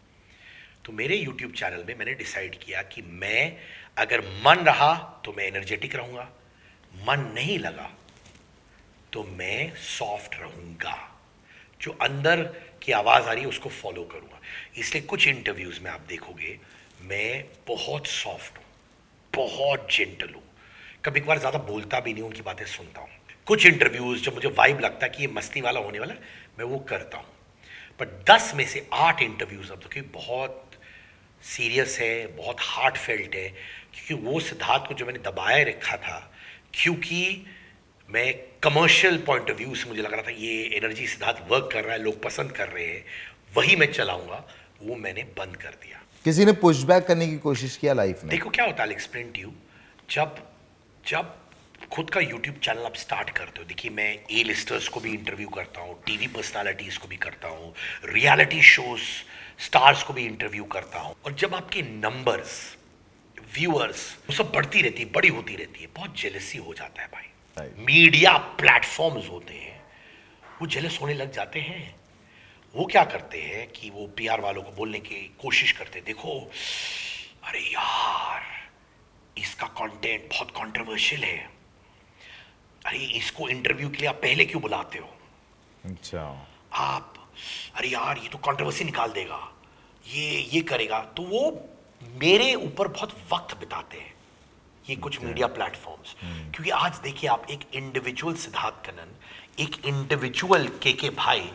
तो मेरे YouTube चैनल में मैंने डिसाइड किया कि मैं अगर मन रहा तो मैं एनर्जेटिक रहूंगा, मन नहीं लगा तो मैं सॉफ्ट रहूंगा, जो अंदर की आवाज आ रही है उसको फॉलो करूंगा. इसलिए कुछ इंटरव्यूज में आप देखोगे मैं बहुत सॉफ्ट हूं, बहुत जेंटल हूं, कभी कभार ज्यादा बोलता भी नहीं, उनकी बातें सुनता हूं. कुछ इंटरव्यूज जब मुझे वाइब लगता है कि ये मस्ती वाला होने वाला है, मैं वो करता हूं. पर 10 में से 8 इंटरव्यूज अब तो बहुत सीरियस है, बहुत हार्ट फेल्ट है, क्योंकि वो सिद्धार्थ को जो मैंने दबाए रखा था, क्योंकि मैं कमर्शियल पॉइंट ऑफ व्यू से मुझे लग रहा था ये एनर्जी सिद्धार्थ वर्क कर रहा है, लोग पसंद कर रहे हैं, वही मैं चलाऊंगा, वो मैंने बंद कर दिया. किसी ने पुशबैक करने की कोशिश किया लाइफ में? देखो क्या होता है, एक्सप्लेन टू यू. जब खुद का YouTube चैनल आप स्टार्ट करते हो, देखिए मैं ए लिस्टर्स को भी इंटरव्यू करता हूँ, टीवी पर्सनालिटीज को भी करता हूँ, रियलिटी शोज स्टार्स को भी इंटरव्यू करता हूँ, और जब आपके नंबर्स, व्यूअर्स, वो सब बढ़ती रहती है, बड़ी होती रहती है, बहुत जेलसी हो जाता है भाई. मीडिया प्लेटफॉर्म्स होते हैं, वो जेलस होने लग जाते हैं. वो क्या करते हैं कि वो PR वालों को बोलने की कोशिश करते हैं, देखो अरे यार इसका कंटेंट बहुत कंट्रोवर्शियल है, अरे इसको इंटरव्यू के लिए आप पहले क्यों बुलाते हो, अच्छा आप, अरे यार ये तो कंट्रोवर्सी निकाल देगा, ये करेगा. तो वो मेरे ऊपर बहुत वक्त बिताते हैं ये कुछ मीडिया प्लेटफॉर्म्स, क्योंकि आज देखिए आप, एक इंडिविजुअल सिद्धार्थ कनन, एक इंडिविजुअल के भाई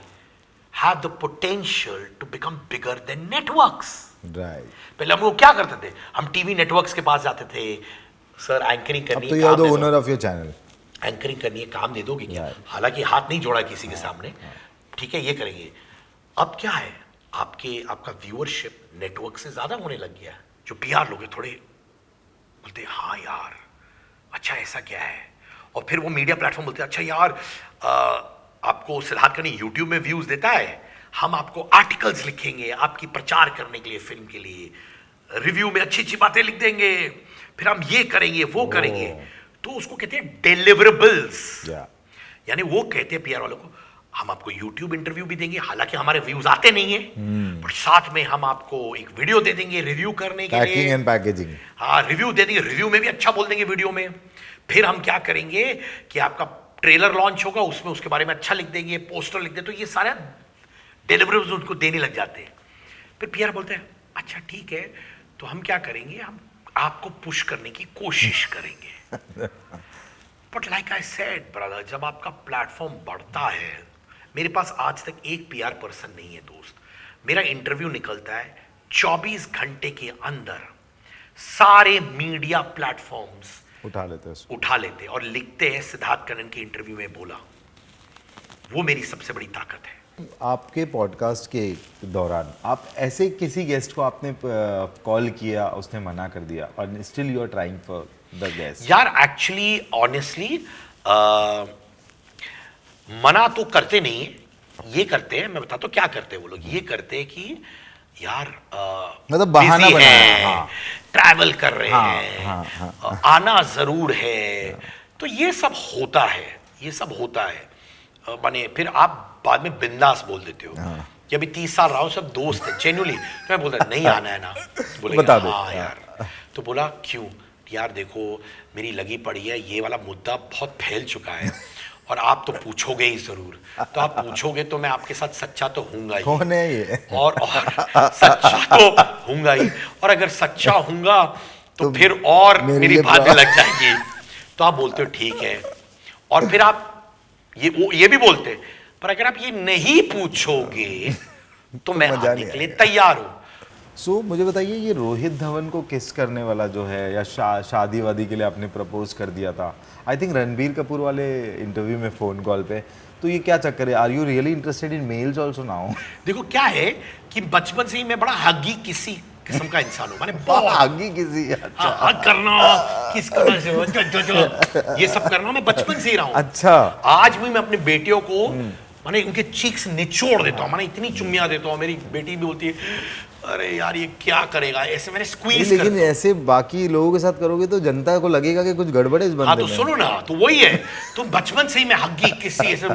have the potential to become bigger than networks. Right. पहले हम लोग क्या करते थे, हम टीवी नेटवर्क्स के पास जाते थे, सर एंकरिंग करनी अब तो है, यू आर काम द दे ओनर दो, ऑफ योर चैनल, एंकरिंग करनी है, काम दे दोगे क्या? Right. हालांकि हाथ नहीं जोड़ा किसी के सामने, ठीक है ये करेंगे. अब क्या है, आपका व्यूअरशिप नेटवर्क से ज्यादा होने लग गया है. जो PR लोग हैं थोड़े बोलते हैं हाँ यार, अच्छा ऐसा क्या है। और फिर वो मीडिया प्लेटफॉर्म बोलते हैं अच्छा यार, आपको सिद्धार्थ कनी यूट्यूब में व्यूज देता है, हम आपको आर्टिकल्स लिखेंगे आपकी प्रचार करने के लिए, फिल्म के लिए, रिव्यू में अच्छी अच्छी बातें लिख देंगे, फिर हम ये करेंगे वो करेंगे। तो उसको कहते हैं डिलीवरेबल्स। यानी वो कहते हैं पीआर वालों को, हम आपको यूट्यूब इंटरव्यू भी देंगे, हालांकि हमारे व्यूज आते नहीं है, पर साथ में हम आपको एक वीडियो दे देंगे रिव्यू करने के लिए, पैकिंग एंड पैकेजिंग। हाँ, रिव्यू दे देंगे, रिव्यू में भी अच्छा बोल देंगे वीडियो में। फिर हम क्या करेंगे कि आपका ट्रेलर लॉन्च होगा, उसमें उसके बारे में अच्छा लिख देंगे, पोस्टर लिख देंगे। तो ये सारा डिलीवरेबल्स उनको देने लग जाते हैं। फिर पीआर बोलते हैं अच्छा ठीक है, तो हम क्या करेंगे, हम आपको पुश करने की कोशिश करेंगे। But like I said brother, जब आपका प्लेटफॉर्म बढ़ता है, मेरे पास आज तक एक पीआर पर्सन नहीं है दोस्त। मेरा इंटरव्यू निकलता है 24 घंटे के अंदर, सारे मीडिया प्लेटफॉर्म्स उठा लेते और लिखते हैं सिद्धार्थ कनन के इंटरव्यू में बोला। वो मेरी सबसे बड़ी ताकत है। आपके पॉडकास्ट के दौरान आप ऐसे किसी गेस्ट को आपने कॉल किया, उसने मना कर दिया, और still you are trying for the guest? यार एक्चुअली ऑनेस्टली मना तो करते नहीं, ये करते हैं, मैं बताता हूँ क्या करते हैं वो लोग। ये करते हैं कि यार मतलब बहाना busy बनाया, हैं, हाँ। ट्रैवल कर रहे हाँ, हैं, हाँ, आना जरूर है। तो ये सब होता है, ये सब होता है। माने फिर आप बाद में बिंदास बोल देते हो कि अभी 30 साल रहा हूँ, सब दोस्त है जेन्युइनली। तो मैं बोलता नहीं आना है ना, बोले बता दो। हाँ यार। तो बोला क्यों? यार देखो मेरी लगी पड़ी है, ये वाला मुद्दा बहुत फैल चुका है और आप तो पूछोगे ही जरूर। तो आप पूछोगे तो मैं आपके साथ सच्चा तो हूंगा ही। कौन है ये? और सच्चा तो हूंगा ही, और अगर सच्चा हूंगा तो फिर और मेरी भागने लग जाएगी। तो आप बोलते हो ठीक है, और फिर आप ये भी बोलते, पर अगर आप ये नहीं पूछोगे तो मैं आने के लिए तैयार हूं। सो मुझे बताइए, ये रोहित धवन को किस करने वाला जो है, या शादी वादी के लिए आपने प्रपोज कर दिया था, आई थिंक रणबीर कपूर वाले इंटरव्यू में फोन कॉल पे, तो ये क्या चक्कर है? Are you really interested in males also now? देखो क्या है कि बचपन से ही मैं बड़ा हगी किसी किस्म का इंसान हूं, मैंने बहुत हगी किसी, अच्छा। हग करना, किस करना से ये सब करना मैं बचपन से ही रहा हूं। अच्छा। आज भी मैं अपने बेटियों को माने उनके चीक्स निचोड़ देता हूं, माने इतनी चुम्मियां देता हूं। मेरी बेटी भी बोलती है अरे यार ये क्या करेगा, ऐसे मैंने स्क्वीज कर। लेकिन ऐसे बाकी लोगों के साथ करोगे तो जनता को लगेगा कि कुछ गड़बड़ है इस बंदे में। हाँ तो सुनो ना, तो वही है, तुम बचपन से ही मैं हग्गी किसी ऐसे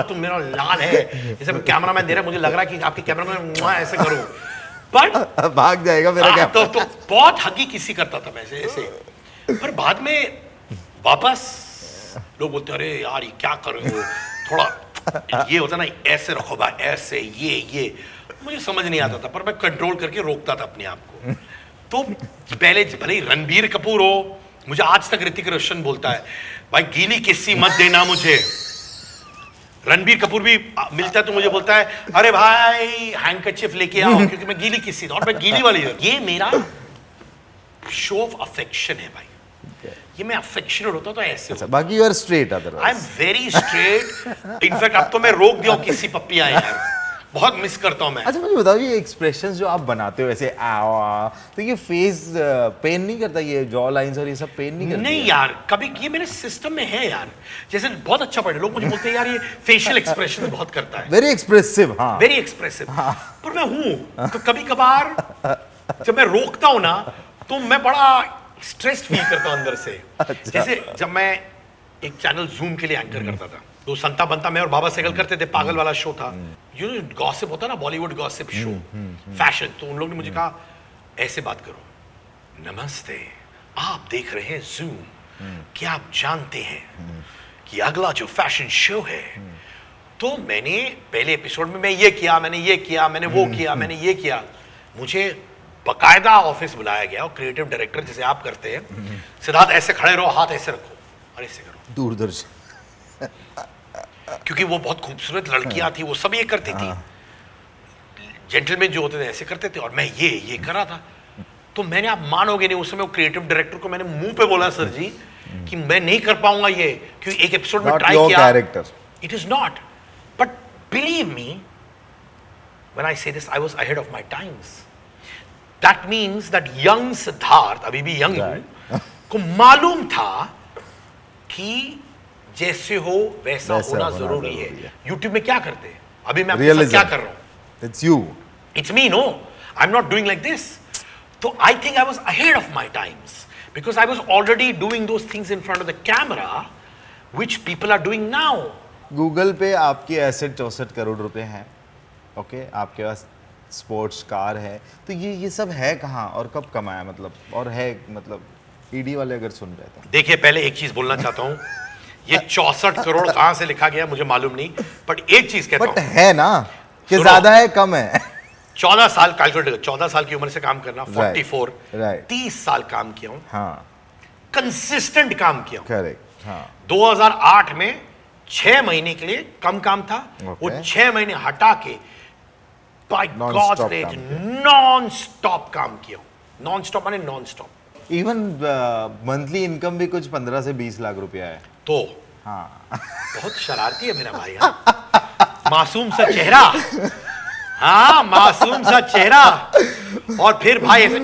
तुम मेरा लाल है, जैसे कैमरा मैन दे रहा है, मुझे लग रहा है कि आपके कैमरा मैन ऐसे करो, पर भाग जाएगा मेरा कैमरा। तो बहुत हग्गी किसी करता था मैं ऐसे। पर बाद में वापस लोग बोलते अरे यार ये क्या कर रहे हो, थोड़ा ये होता ना ऐसे रखो भाई, ऐसे ये मुझे समझ नहीं आता था, पर मैं कंट्रोल करके रोकता था अपने आप को। तो पहले भले ही रणबीर कपूर हो, मुझे आज तक ऋतिक रोशन बोलता है भाई गीली किस्सी मत देना मुझे। रणबीर कपूर भी मिलता है तो मुझे बोलता है अरे भाई हैंकरचिफ लेके आओ, क्योंकि मैं गीली किस्सी था और मैं गीली वाली है। ये मेरा शो ऑफ अफेक्शन है भाई, ये मैं अफेक्शनेट होता तो ऐसे अच्छा, बाकी you are straight otherwise? I am very straight. In fact अब तो मैं रोक दिया किसी पप्पियां यार, बहुत मिस करता हूं मैं। अच्छा मुझे बताओ, ये एक्सप्रेशंस जो आप बनाते हो ऐसे तो ये फेस पेन नहीं करता? ये जॉ लाइंस और ये सब पेन नहीं करता? नहीं यार, कभी ये मेरे सिस्टम में है यार। जैसे बहुत अच्छा पढ़े लोग मुझे बोलते हैं यार ये फेशियल एक्सप्रेशन बहुत करता है, वेरी एक्सप्रेसिव। हाँ, वेरी एक्सप्रेसिव। पर मैं हूं तो कभी कभार जब मैं रोकता हूं ना तो मैं बड़ा स्ट्रेस्ड फील करता हूं अंदर से। अच्छा। जैसे जब मैं एक चैनल जूम के लिए एंकर करता था, तो संता बनता मैं और बाबा सहगल करते थे, पागल वाला शो था। यू नो गॉसिप होता ना, बॉलीवुड गॉसिप शो, फैशन। तो उन लोगों ने मुझे कहा ऐसे बात करो, नमस्ते आप देख रहे हैं जूम, क्या आप जानते हैं कि अगला जो फैशन शो है? तो मैंने पहले एपिसोड में मैं ये किया, मैंने ये किया, मैंने वो किया, मैंने ये किया। मुझे बकायदा ऑफिस बुलाया गया और क्रिएटिव डायरेक्टर जैसे आप करते हैं, सिद्धार्थ ऐसे खड़े रहो, हाथ ऐसे रखो और ऐसे करो, दूरदर्शन। क्योंकि वो बहुत खूबसूरत लड़कियां थी, वो सब ये करती थी। जेंटलमैन जो होते थे ऐसे करते थे, और मैं ये कर रहा था। तो मैंने, आप मानोगे नहीं, उस समय वो क्रिएटिव डायरेक्टर को मैंने मुंह पे बोला सर जी कि मैं नहीं कर पाऊंगा ये, क्योंकि एक एपिसोड में ट्राई किया, it is not. But believe me when I say this, I was ahead of my times. That means that young Siddharth, अभी भी यंग हूं, को मालूम था कि जैसे हो वैसा वैसा होना होना जरूरी जरूरी है। है। यूट्यूब में क्या करते हैं, अभी मैं आपके साथ क्या कर रहा हूं, it's you. It's me, no. I'm not doing like this. So I think I was ahead of my times because I was already doing those things in front of the camera, which people are doing now. Google पे आपकी asset 64 crore रुपए हैं, okay, आपके पास sports car है, तो ये सब है कहाँ और कब कमाया, मतलब, और है, मतलब ईडी वाले अगर सुन रहे तो। देखिए, पहले एक चीज बोलना चाहता हूं, ये 64 करोड़ कहां से लिखा गया मुझे मालूम नहीं, बट एक चीज कहता बट हूं, है ना कि सुनो। ज्यादा है कम है। 14 साल कैलकुलेट, 14 साल की उम्र से काम करना, 44, right. 30 साल काम किया हूं, हाँ, कंसिस्टेंट काम किया हूं। करेक्ट, हाँ, 2008 में 6 महीने के लिए कम काम था, वो Okay. 6 महीने हटा के बाय Non-stop गॉड ग्रेस काम किया। नॉन स्टॉप काम किया। नॉन स्टॉप माने non stop. Even monthly income भी कुछ 15 से 20 लाख रुपया है। तो हाँ, बहुत शरारती है मेरा भाई, हाँ? मासूम सा चेहरा, हाँ, मासूम सा चेहरा, और फिर भाई ऐसे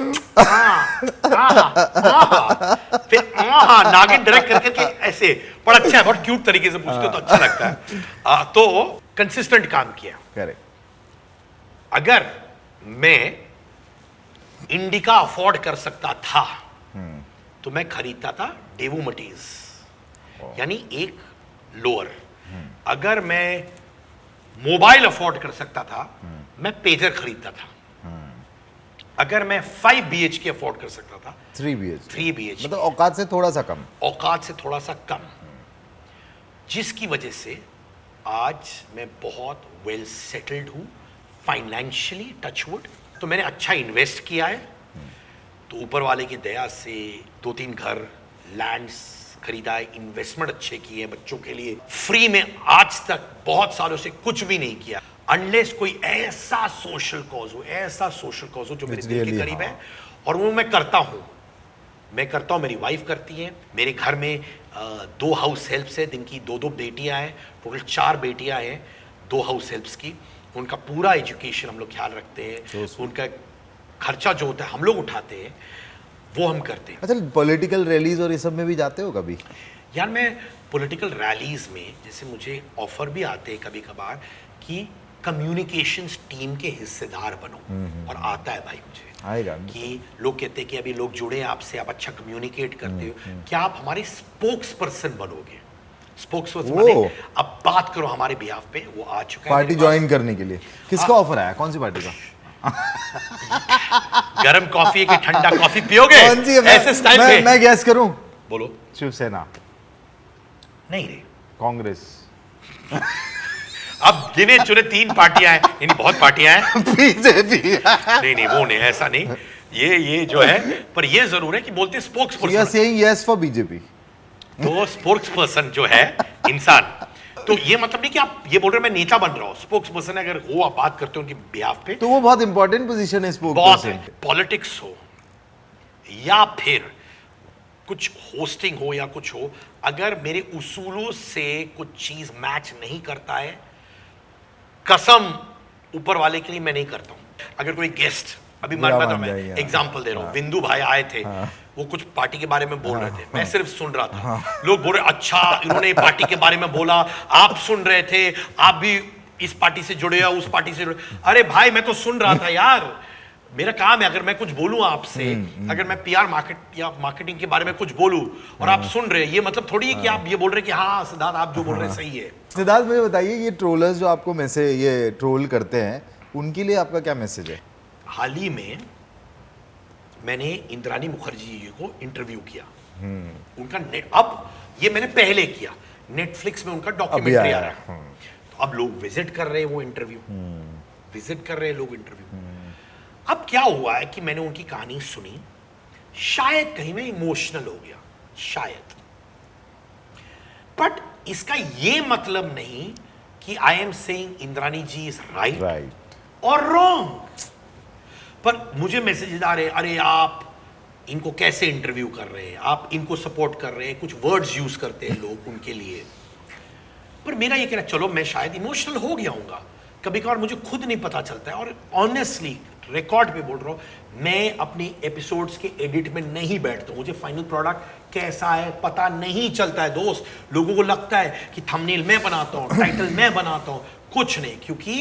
फिर नागिन डायरेक्ट कर करके ऐसे, बड़ा अच्छा है, बहुत क्यूट तरीके से पूछते हो तो अच्छा लगता है। तो कंसिस्टेंट काम किया। करेक्ट। अगर मैं इंडिका अफोर्ड कर सकता था तो मैं खरीदता था डेवू मटीज, यानी एक लोअर। अगर मैं मोबाइल अफोर्ड कर सकता था मैं पेजर खरीदता था। अगर मैं 5 BHK अफोर्ड कर सकता था, 3 BHK, 3 BHK, मतलब औकात से थोड़ा सा कम। औकात से थोड़ा सा कम, जिसकी वजह से आज मैं बहुत वेल सेटल्ड हूं फाइनेंशियली, टचवुड। तो मैंने अच्छा इन्वेस्ट किया है, तो ऊपर वाले की दया से 2-3 घर, लैंड्स खरीदा है, इन्वेस्टमेंट अच्छे किए हैं बच्चों के लिए। फ्री में आज तक बहुत सालों से कुछ भी नहीं किया, अनलेस कोई ऐसा सोशल कॉज हो, ऐसा सोशल कॉज हो जो मेरे दिल के really, करीब है, हाँ। और वो मैं करता हूँ। मेरी वाइफ करती है। मेरे घर में 2 हाउस हेल्प्स है, दिन की 2-2 बेटियां हैं, टोटल 4 बेटियां हैं 2 हाउस हेल्प्स की। उनका पूरा एजुकेशन हम लोग ख्याल रखते हैं, उनका खर्चा जो होता है हम लोग उठाते हैं, वो हम करते हैं। अच्छा, पॉलिटिकल रैलीज और ये सब में भी जाते हो कभी? यार, मैं पॉलिटिकल रैलीज में, जैसे मुझे ऑफर भी आते हैं कभी कभार कि कम्युनिकेशंस टीम के हिस्सेदार बनो, और आता है भाई मुझे आएगा कि लोग कहते हैं कि अभी लोग जुड़े हैं आपसे, आप अच्छा कम्युनिकेट करते हो, क्या आप हमारे स्पोक्स पर्सन बनोगे? स्पोक्स पर्सन माने अब बात करो हमारे बिहाफ पे। वो आ चुका है पार्टी मेरे पास। ज्वाइन करने के लिए। किसका ऑफर आया, कौन सी पार्टी का? गरम कॉफी है कि ठंडा कॉफी पियोगे? कौन सी है? ऐसे स्टाइल पे मैं गैस करूं? बोलो। शिवसेना, नहीं रे, कांग्रेस, अब गिने चुने 3 पार्टियां हैं, यानी बहुत पार्टियां हैं। बीजेपी। नहीं, वो नहीं, ऐसा नहीं। ये जो है, पर ये जरूर है कि बोलते spokes you are person, saying yes for BJP. तो स्पोक्स पर्सन जो है इंसान, तो ये मतलब नहीं कि आप ये बोल रहे हो मैं नेता बन रहा हूँ। स्पोक्स पर्सन अगर हो, आप बात करते हो उनकी बिहाफ पे, तो वो बहुत इंपॉर्टेंट पोजीशन है स्पोक्स बहुत पर्सन। पॉलिटिक्स हो या फिर कुछ होस्टिंग हो या कुछ हो, अगर मेरे उसूलों से कुछ चीज मैच नहीं करता है, कसम ऊपर वाले के लिए मैं नहीं करता हूं। अगर कोई गेस्ट, अभी मान बुरा तो मान मैं जाएंगे, एग्जांपल दे रहा हूं, विंदु भाई आए थे, वो कुछ पार्टी के बारे में बोल रहे थे, मैं सिर्फ सुन रहा था। लोग बोल रहे अच्छा इन्होंने पार्टी के बारे में बोला, आप सुन रहे थे, आप भी इस पार्टी से जुड़े या उस पार्टी से जुड़े। अरे भाई, मैं तो सुन रहा था यार, मेरा काम है। अगर मैं कुछ बोलूं आपसे, अगर मैं PR मार्केट या मार्केटिंग के बारे में कुछ बोलूं और आप सुन रहे हैं, ये मतलब थोड़ी है कि आप ये बोल रहे हैं कि हाँ सिद्धार्थ आप जो बोल रहे हैं सही है। सिद्धार्थ, मुझे बताइए, ये ट्रोलर्स जो आपको मैसेज ये ट्रोल करते हैं, उनके लिए आपका क्या मैसेज है? हाल ही में मैंने इंद्रानी मुखर्जी जी को इंटरव्यू किया। उनका अब ये मैंने पहले किया, नेटफ्लिक्स में उनका डॉक्यूमेंट्री आ रहा है, तो अब लोग विजिट कर रहे हैं वो इंटरव्यू, विजिट कर रहे हैं लोग इंटरव्यू। अब क्या हुआ है कि मैंने उनकी कहानी सुनी, शायद कहीं मैं इमोशनल हो गया, शायद, बट इसका ये मतलब नहीं कि I am saying Indrani ji is right और रॉन्ग। पर मुझे मैसेज आ रहे हैं, अरे आप इनको कैसे इंटरव्यू कर रहे हैं, आप इनको सपोर्ट कर रहे हैं, कुछ वर्ड्स यूज करते हैं लोग उनके लिए। पर मेरा ये कहना, चलो मैं शायद इमोशनल हो गया हूँगा, कभी कभार मुझे खुद नहीं पता चलता है, और ऑनेस्टली रिकॉर्ड पे बोल रहा हूँ, मैं अपने एपिसोड्स के एडिट में नहीं बैठता हूं, मुझे फाइनल प्रोडक्ट कैसा है पता नहीं चलता है दोस्त। लोगों को लगता है कि थंबनेल मैं बनाता हूं, टाइटल मैं बनाता हूं, कुछ नहीं, क्योंकि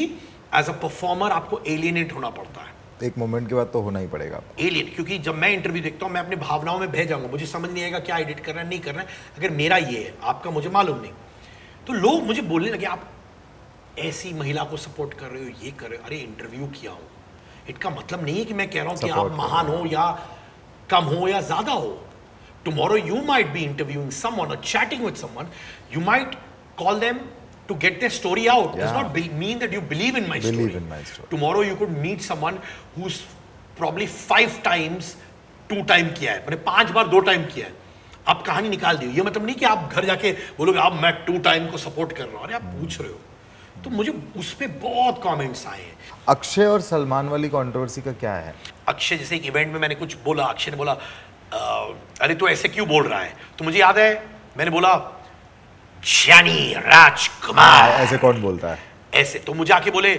एज अ परफॉर्मर आपको एलियनेट होना पड़ता है। एक मोमेंट के बाद तो होना ही पड़ेगा एलियन, क्योंकि जब मैं इंटरव्यू देखता हूं मैं अपनी भावनाओं में बह जाऊंगा, मुझे समझ नहीं आएगा क्या एडिट करना है नहीं करना है, अगर मेरा ये है, आपका मुझे मालूम नहीं। तो लोग मुझे बोलने लगे आप ऐसी महिला को सपोर्ट कर रहे हो, ये कर रहे हो। अरे इंटरव्यू किया हूं, इसका मतलब नहीं है कि मैं कह रहा हूं कि आप महान हो या कम हो या ज्यादा हो। Tomorrow you might be interviewing someone और chatting with someone, you might call them to get their story out. Does not mean that you believe in my story. Tomorrow you could meet someone who's probably 5 times 2 time किया है, मैंने 5 बार 2 time किया है, आप कहानी निकाल दी। ये मतलब नहीं कि आप घर जाके बोलोगे आप मैं 2 टाइम को सपोर्ट कर रहा हूँ। अरे आप पूछ रहे हो, तो मुझे उस पर बहुत कमेंट्स आए हैं। अक्षय और सलमान वाली कंट्रोवर्सी का क्या है? अक्षय जैसे एक इवेंट में मैंने कुछ बोला, अक्षय ने बोला अरे तू ऐसे क्यों बोल रहा है, तो मुझे याद है मैंने बोला जानी राजकुमार। ऐसे कौन बोलता है? ऐसे तो मुझे आके बोले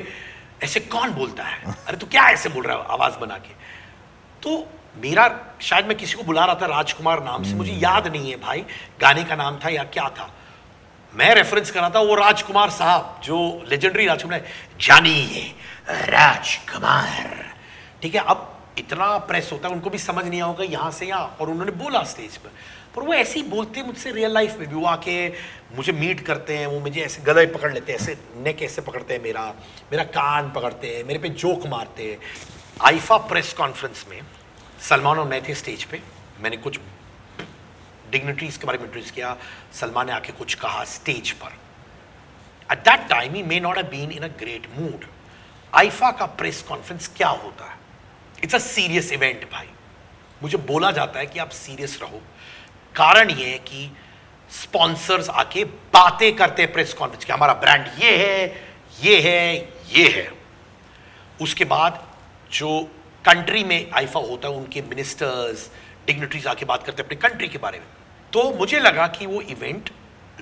ऐसे कौन बोलता है, अरे तू क्या ऐसे बोल रहा है आवाज बना के। तो मेरा शायद मैं किसी को बुला रहा था राजकुमार नाम से, मुझे याद नहीं है भाई गाने का नाम था या क्या था, मैं रेफरेंस कर रहा था वो राजकुमार साहब जो लेजेंडरी राजकुमार जानी राजकुमार, ठीक है। अब इतना प्रेस होता है, उनको भी समझ नहीं आएगा यहाँ से यहाँ, और उन्होंने बोला स्टेज पर वो ऐसे ही बोलते हैं मुझसे रियल लाइफ में भी। वो आके मुझे मीट करते हैं, वो मुझे ऐसे गले पकड़ लेते हैं, ऐसे नेक ऐसे पकड़ते हैं, मेरा कान पकड़ते हैं, मेरे पे जोक मारते हैं। आईफा प्रेस कॉन्फ्रेंस में सलमान और मैं थे स्टेज पे, मैंने कुछ डिग्निटरीज के बारे में इंट्रोड्यूस किया, सलमान ने आके कुछ कहा स्टेज पर। At that time he may not have been in a great mood. IIFA का प्रेस कॉन्फ्रेंस क्या होता है, इट्स अ सीरियस इवेंट भाई, मुझे बोला जाता है कि आप सीरियस रहो। कारण ये है कि स्पॉन्सर्स आके बातें करते हैं प्रेस कॉन्फ्रेंस की, हमारा ब्रांड ये है ये है ये है। उसके बाद जो कंट्री में आईफा होता है उनके मिनिस्टर्स डिग्निटरीज आके बात करते हैं अपने कंट्री के बारे में। तो मुझे लगा कि वो इवेंट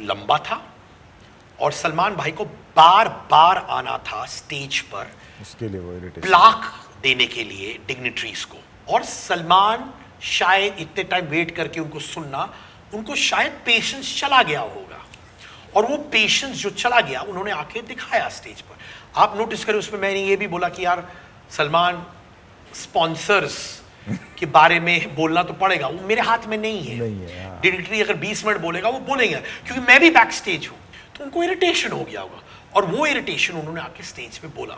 लंबा था और सलमान भाई को बार बार आना था स्टेज पर, उसके लिए वो प्लाक देने के लिए डिग्निटरीज को, और सलमान शायद इतने टाइम वेट करके उनको सुनना, उनको शायद पेशेंस चला गया होगा, और वो पेशेंस जो चला गया उन्होंने आके दिखाया स्टेज पर। आप नोटिस करें उसमें मैंने ये भी बोला कि यार सलमान स्पॉन्सर्स के बारे में बोलना तो पड़ेगा, वो मेरे हाथ में नहीं है। डिरेक्टरी अगर 20 मिनट बोलेगा वो बोलेंगे, क्योंकि मैं भी बैक स्टेज हूं, तो उनको इरिटेशन हो गया होगा, और वो इरिटेशन उन्होंने आके स्टेज पे बोला।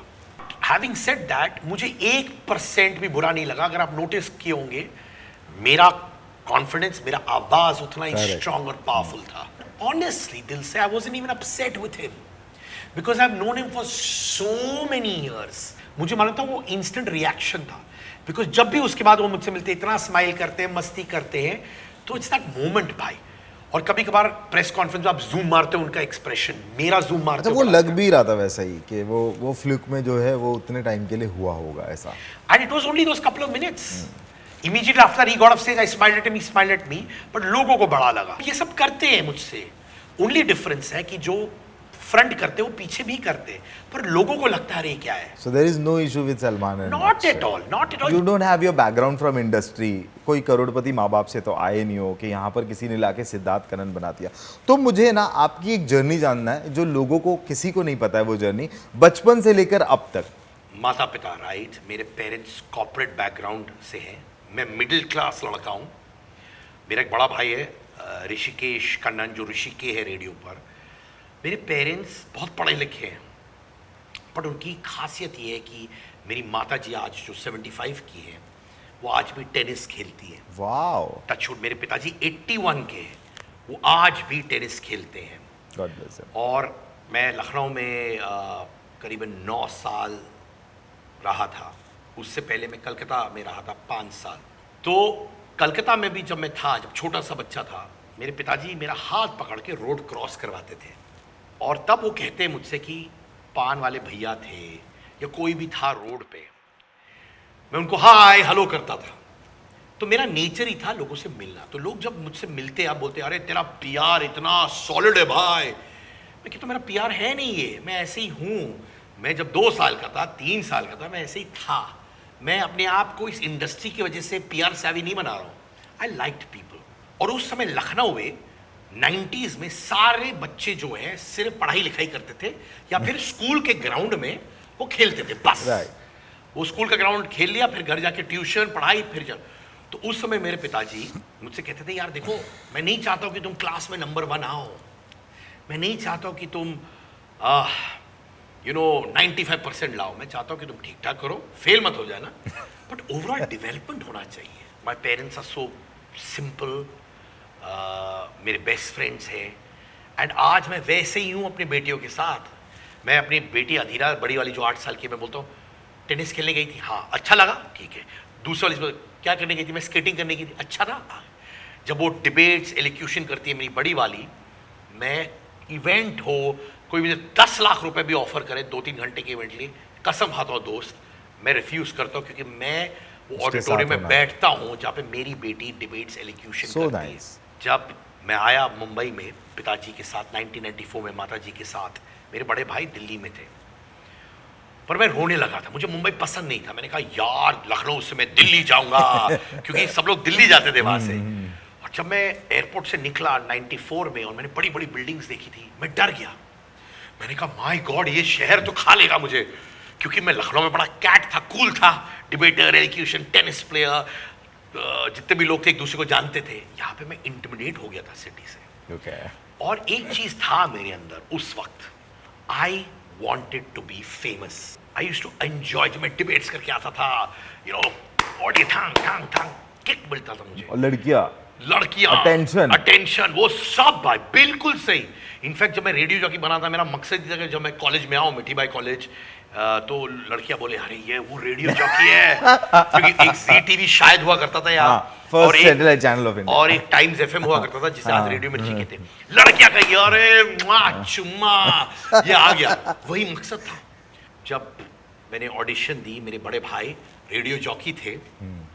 हैविंग सेड दैट, मुझे 1% भी बुरा नहीं लगा। अगर आप नोटिस किए होंगे मेरा कॉन्फिडेंस, मेरा आवाज उतना ही स्ट्रांग और पावरफुल था। ऑनेस्टली दिल से I wasn't even upset with him, because I have known him for so many years. मुझे मालूम था वो इंस्टेंट रिएक्शन था, बिकॉज जब भी उसके बाद वो मुझसे मिलते इतना स्माइल करते हैं, मस्ती करते हैं, तो इट्स दैट मोमेंट भाई। और कभी कभार प्रेस कॉन्फ्रेंस में आप जूम मारते हो उनका एक्सप्रेशन, मेरा जूम मारते हो, वो लग भी रहा था वैसा ही कि वो फ्लूक में जो है वो उतने टाइम के लिए हुआ होगा ऐसा। And it was only those couple of minutes. Immediately after he got off stage I smiled at him, he smiled at me, but लोगों को बड़ा लगा। ये सब करते हैं मुझसे, ओनली डिफरेंस है कि जो फ्रंट करते वो पीछे भी करते, पर लोगों को लगता है अरे क्या है। So there is no issue with Salman and Not at all, not at all. You don't have your background from industry. कोई करोड़पति माँ बाप से तो आए नहीं हो कि यहाँ पर किसी ने लाके सिद्धार्थ कनन बना दिया। तो मुझे ना आपकी एक जर्नी जानना है जो लोगों को किसी को नहीं पता है, वो जर्नी बचपन से लेकर अब तक। माता पिता राइट, मेरे पेरेंट्स कॉर्पोरेट बैकग्राउंड से हैं, मैं मिडिल क्लास लड़का हूँ। मेरा एक बड़ा भाई है ऋषिकेश कन्नन, जो ऋषिके है रेडियो पर। मेरे पेरेंट्स बहुत पढ़े लिखे हैं, बट उनकी खासियत ये है कि मेरी माता जी आज जो 75 की है, वो आज भी टेनिस खेलती है। वाओ। टचवुड, मेरे पिताजी 81 के हैं, वो आज भी टेनिस खेलते हैं। God bless him. और मैं लखनऊ में करीबन 9 साल रहा था, उससे पहले मैं कलकत्ता में रहा था 5 साल। तो कलकत्ता में भी जब मैं था, जब छोटा सा बच्चा था, मेरे पिताजी मेरा हाथ पकड़ के रोड क्रॉस करवाते थे, और तब वो कहते हैं मुझसे कि पान वाले भैया थे या कोई भी था रोड पे, मैं उनको हाय हेलो करता था। तो मेरा नेचर ही था लोगों से मिलना। तो लोग जब मुझसे मिलते आप बोलते अरे तेरा पीआर इतना सॉलिड है भाई, मैं कहता मेरा पीआर है नहीं, ये मैं ऐसे ही हूँ। मैं जब 2 साल का था, 3 साल का था, मैं ऐसे ही था। मैं अपने आप को इस इंडस्ट्री की वजह से पीआर savvy नहीं बना रहा हूँ. I liked people. और उस समय लखनऊ में 90s में सारे बच्चे जो है सिर्फ पढ़ाई लिखाई करते थे या फिर स्कूल के ग्राउंड में वो खेलते थे बस. Right. वो स्कूल का ग्राउंड खेल लिया, फिर घर जाके ट्यूशन पढ़ाई, फिर चल. तो उस समय मेरे पिताजी मुझसे कहते थे, यार देखो, मैं नहीं चाहता हूँ कि तुम क्लास में नंबर 1 आओ, मैं नहीं चाहता हूँ कि तुम 95% लाओ, मैं चाहता हूँ कि तुम ठीक ठाक करो, फेल मत हो जाना, बट ओवरऑल डेवलपमेंट होना चाहिए. My parents are so simple, मेरे बेस्ट फ्रेंड्स हैं, एंड आज मैं वैसे ही हूँ अपनी बेटियों के साथ. मैं अपनी बेटी अधीरा, बड़ी वाली जो 8 साल की है, मैं बोलता हूँ टेनिस खेलने गई थी, हाँ अच्छा लगा, ठीक है. दूसरी वाली क्या करने गई थी, मैं स्केटिंग करने गई थी, अच्छा था. हाँ. जब वो डिबेट्स एलिक्यूशन करती है मेरी बड़ी वाली, मैं इवेंट हो, कोई मुझे 10 लाख रुपए भी ऑफर करे 2-3 घंटे के इवेंट लिए, कसम खाता हूँ दोस्त, मैं रिफ्यूज करता हूँ, क्योंकि मैं वो ऑडिटोरियम में बैठता हूँ जहाँ पे मेरी बेटी डिबेट्स एलिक्यूशन करती है. जब मैं आया मुंबई में पिताजी के साथ 1994 में, माताजी के साथ, मेरे बड़े भाई दिल्ली में थे, पर मैं रोने लगा था. मुझे मुंबई पसंद नहीं था. मैंने कहा यार लखनऊ से मैं दिल्ली जाऊंगा, क्योंकि सब लोग दिल्ली जाते थे वहां से. और जब मैं एयरपोर्ट से निकला 94 में और मैंने बड़ी बड़ी बिल्डिंग्स देखी थी, मैं डर गया. मैंने कहा माय गॉड, ये शहर तो खा लेगा मुझे, क्योंकि मैं लखनऊ में बड़ा कैट था, कूल था, डिबेटर, एलिक्यूशन, टेनिस प्लेयर, जितने भी लोग थे एक दूसरे को जानते थे. यहाँ पे मैं इंटिमिडेट हो गया था सिटी से. और एक चीज था मेरे अंदर उस वक्त, आई wanted to be famous. I used to enjoy, जब मैं डिबेट्स करके आता था, ऑडियो थांग किक मिलता था मुझे. और लड़कियां अटेंशन, वो सब भाई बिल्कुल सही. इनफैक्ट जब मैं रेडियो जॉकी बना था, मेरा मकसद ये था कि जब मैं कॉलेज में आऊँ, मिठी बाई कॉलेज, तो लड़कियां बोले अरे ये वो रेडियो जॉकी है, क्योंकि एक जी टीवी शायद हुआ करता था यहाँ, first satellite channel of India, और एक टाइम्स एफएम हुआ करता था जिसे आज रेडियो मिर्ची कहते हैं. लड़कियां कही अरे चुम्मा, ये आ गया. वही मकसद था. जब मैंने ऑडिशन दी, मेरे बड़े भाई रेडियो जॉकी थे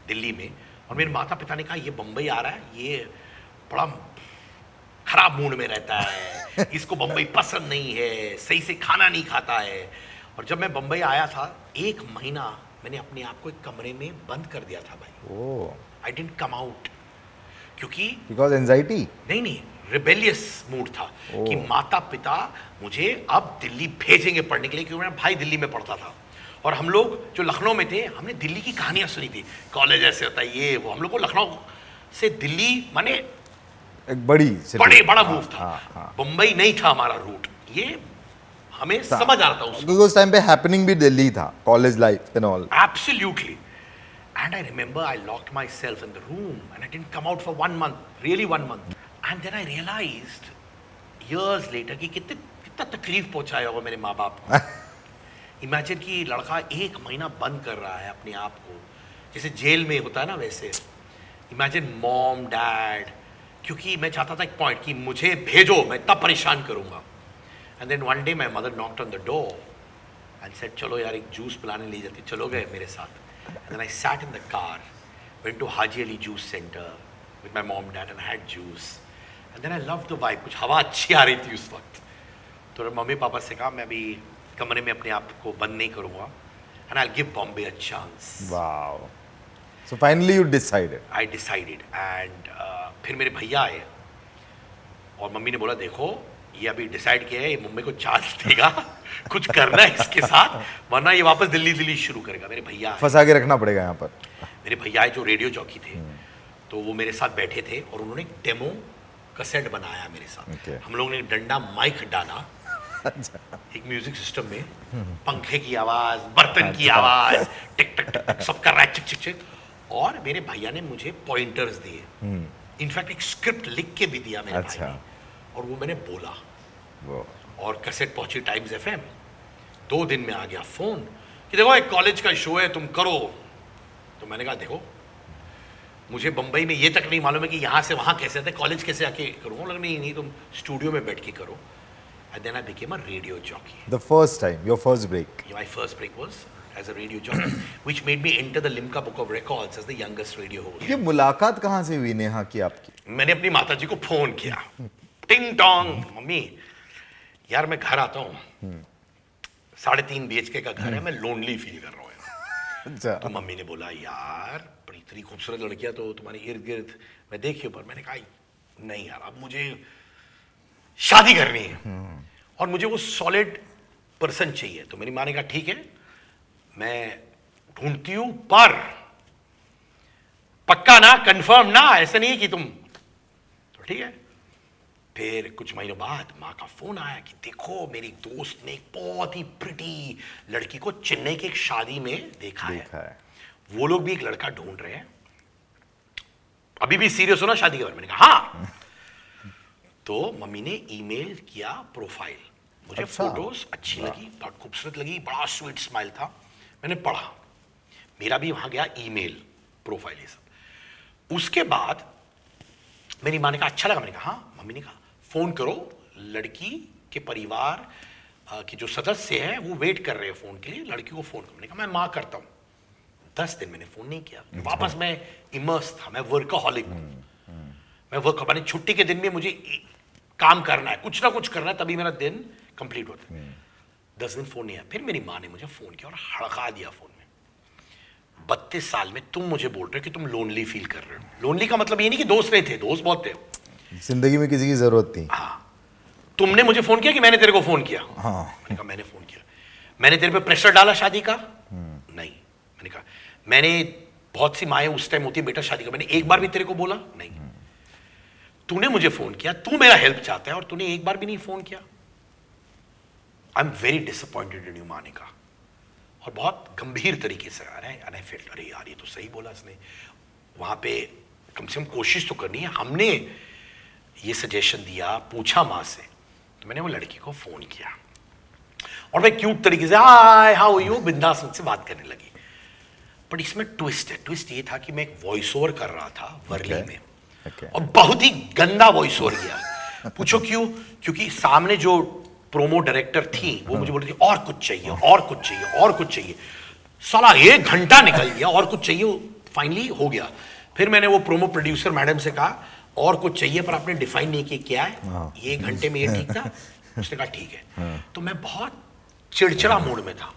दिल्ली में, और मेरे माता पिता ने कहा ये बम्बई आ रहा है, ये बड़ा खराब मूड में रहता है, इसको बम्बई पसंद नहीं है, सही से खाना नहीं खाता है. और जब मैं बम्बई आया था, 1 महीना मैंने अपने आप को एक कमरे में बंद कर दिया था भाई. आई डिडंट कम आउट, क्योंकि बिकॉज़ एंजाइटी, नहीं, रिबेलियस मूड था कि माता पिता मुझे अब दिल्ली भेजेंगे पढ़ने के लिए, क्योंकि मेरा भाई दिल्ली में पढ़ता था, और हम लोग जो लखनऊ में थे, हमने दिल्ली की कहानियां सुनी थी, कॉलेज ऐसे होता है, ये वो. हम लोग को लखनऊ से दिल्ली माने एक बड़ा मूव था. मुंबई नहीं था हमारा रूट. ये हमें समझ आ रहा था क्योंकि उस टाइम पे हैपनिंग भी दिल्ली था, college life and all. Absolutely. And I remember I locked myself in the room and I didn't come out for 1 month, really 1 month. And then I realized years later कि कितना तकलीफ पहुंचाया होगा मेरे माँ बाप को. इमेजिन कि लड़का 1 महीना बंद कर रहा है अपने आप को, जैसे जेल में होता है ना वैसे. इमेजिन मॉम डैड, क्योंकि मैं चाहता था एक पॉइंट कि मुझे भेजो, मैं तब परेशान करूंगा. And then one day my mother knocked on the door and said चलो यार एक जूस पिलाने ले जाती. चलो गए मेरे साथ. And then I sat in the car, went to Haji Ali Juice Center with my mom, dad, and I had juice. And then I loved the vibe. कुछ हवा अच्छी आ रही थी उस वक्त. तो मम्मी पापा से कहा मैं अभी कमरे में अपने आप को बंद नहीं करूँगा. And I'll give Bombay a chance. Wow. So finally you decided. I decided. And फिर मेरे भैया आए और मम्मी ने बोला देखो ये अभी डिसाइड किया है, ये मुंबई को चांस देगा, कुछ करना है इसके साथ, वरना ये वापस दिल्ली शुरू करेगा. मेरे भैया फंसा के रखना पड़ेगा यहाँ पर. मेरे भैया जो रेडियो जॉकी थे, तो वो मेरे साथ बैठे थे और उन्होंने एक डेमो कैसेट बनाया मेरे साथ. हम लोगों ने डंडा माइक डाला एक म्यूजिक सिस्टम में, पंखे की आवाज, बर्तन की आवाज, टिक टक टिक सब कर रहा है, चिक चिक चिक. और मेरे भैया ने मुझे पॉइंटर्स दिए. इनफैक्ट एक स्क्रिप्ट लिख के भी दिया मेरे भाई ने, और वो मैंने बोला. और कैसेट पहुंची टाइम्स एफएम. 2 दिन में आ गया फोन कि देखो एक कॉलेज का शो है, तुम करो. तो मैंने कहा देखो मुझे बंबई में ये तक नहीं मालूम है कि यहाँ से वहाँ कैसे आते, कॉलेज कैसे आके करूँगा. लगा नहीं तुम स्टूडियो में बैठ के करो. And then I became a radio jockey. The first time, your first break. My first break was as a radio jockey, which made me enter the Limca book of records as the youngest radio host. ये मुलाकात कहाँ से हुई नेहा की आपकी? मैंने अपनी माताजी को फोन किया, टिंग टोंग, मम्मी यार मैं घर आता हूँ, 3.5 BHK का घर है, मैं लोनली फील कर रहा हूँ. अच्छा। तो मम्मी ने बोला यार बड़ी इतनी खूबसूरत लड़कियां तो तुम्हारे इर्द गिर्द मैं देखी, पर मैंने कहा नहीं यार अब मुझे शादी करनी है और मुझे वो सॉलिड पर्सन चाहिए। तो मेरी माँ ने कहा ठीक है मैं ढूंढती हूं, पर पक्का ना, कंफर्म ना, ऐसा नहीं है कि तुम। तो ठीक है। फिर कुछ महीनों बाद माँ का फोन आया कि देखो मेरी दोस्त ने एक बहुत ही प्रिटी लड़की को चेन्नई की एक शादी में देखा है। वो लोग भी एक लड़का ढूंढ रहे हैं। अभी भी सीरियस हो ना शादी के बारे में? मैंने कहा हाँ। तो मम्मी ने ईमेल किया प्रोफाइल, मुझे अच्छा। फोटोज अच्छी लगी, बहुत खूबसूरत लगी, बड़ा स्वीट स्माइल था। मैंने पढ़ा, मेरा भी वहां गया ईमेल, प्रोफाइल, ये सब। उसके बाद मेरी माँ ने कहा अच्छा लगा? मैंने कहा हाँ। मम्मी ने कहा फोन करो, लड़की के परिवार के जो सदस्य हैं वो वेट कर रहे हैं फोन के लिए, लड़की को फोन करो। मैंने कहा मैं माँ करता हूँ। 10 दिन मैंने फोन नहीं किया। वापस मैं इमर्स था, मैं वर्कaholic हूँ। मैं वर्क, मैंने छुट्टी के दिन में मुझे काम करना है, कुछ ना कुछ करना है, तभी मेरा दिन कंप्लीट होता है। 10 दिन फोन नहीं आया। फिर मेरी माँ ने मुझे फोन किया और हड़का दिया फोन में, 32 साल में तुम मुझे बोल रहे हो कि तुम लोनली फील कर रहे हो। लोनली का मतलब ये नहीं कि दोस्त नहीं थे, दोस्त बहुत थे, जिंदगी में किसी की जरूरत थी। हाँ। तुमने मुझे फोन किया कि मैंने तेरे को फोन किया? हाँ। मैंने कहा मैंने फोन किया। मैंने तेरे पे प्रेशर डाला शादी का? नहीं। मैंने कहा मैंने, बहुत सी माएँ उस टाइम होती है बेटा शादी का, मैंने एक बार भी तेरे को बोला? नहीं। तूने मुझे फोन किया, तू मेरा हेल्प चाहता है और तूने एक बार भी नहीं फोन किया। आई am very disappointed in you, माँ ने कहा, और बहुत गंभीर तरीके से आ रहे हैं। एंड आई फेल्ट अरे यार ये तो सही बोला इसने, वहां पे कम से कम कोशिश तो करनी है। हमने ये सजेशन दिया, पूछा माँ से, तो मैंने वो लड़की को फोन किया और मैं क्यूट तरीके से हाय हाउ यू बिंदास मुझसे बात करने लगी। बट इसमें ट्विस्ट है। ट्विस्ट ये था कि मैं एक वॉइस ओवर कर रहा था वर्ली में, और बहुत ही गंदा वॉइस ओवर किया। पूछो क्यों? क्योंकि सामने जो प्रोमो डायरेक्टर थी वो मुझे बोल रही थी और कुछ चाहिए, और कुछ चाहिए, और कुछ चाहिए। साला 1 घंटा निकल गया, और कुछ चाहिए, फाइनली हो गया। फिर मैंने वो प्रोमो प्रोड्यूसर मैडम से कहा और कुछ चाहिए पर आपने डिफाइन नहीं किया क्या है, ये 1 घंटे में ये ठीक था? उसने कहा ठीक है। तो मैं बहुत चिड़चिड़ा मूड में था,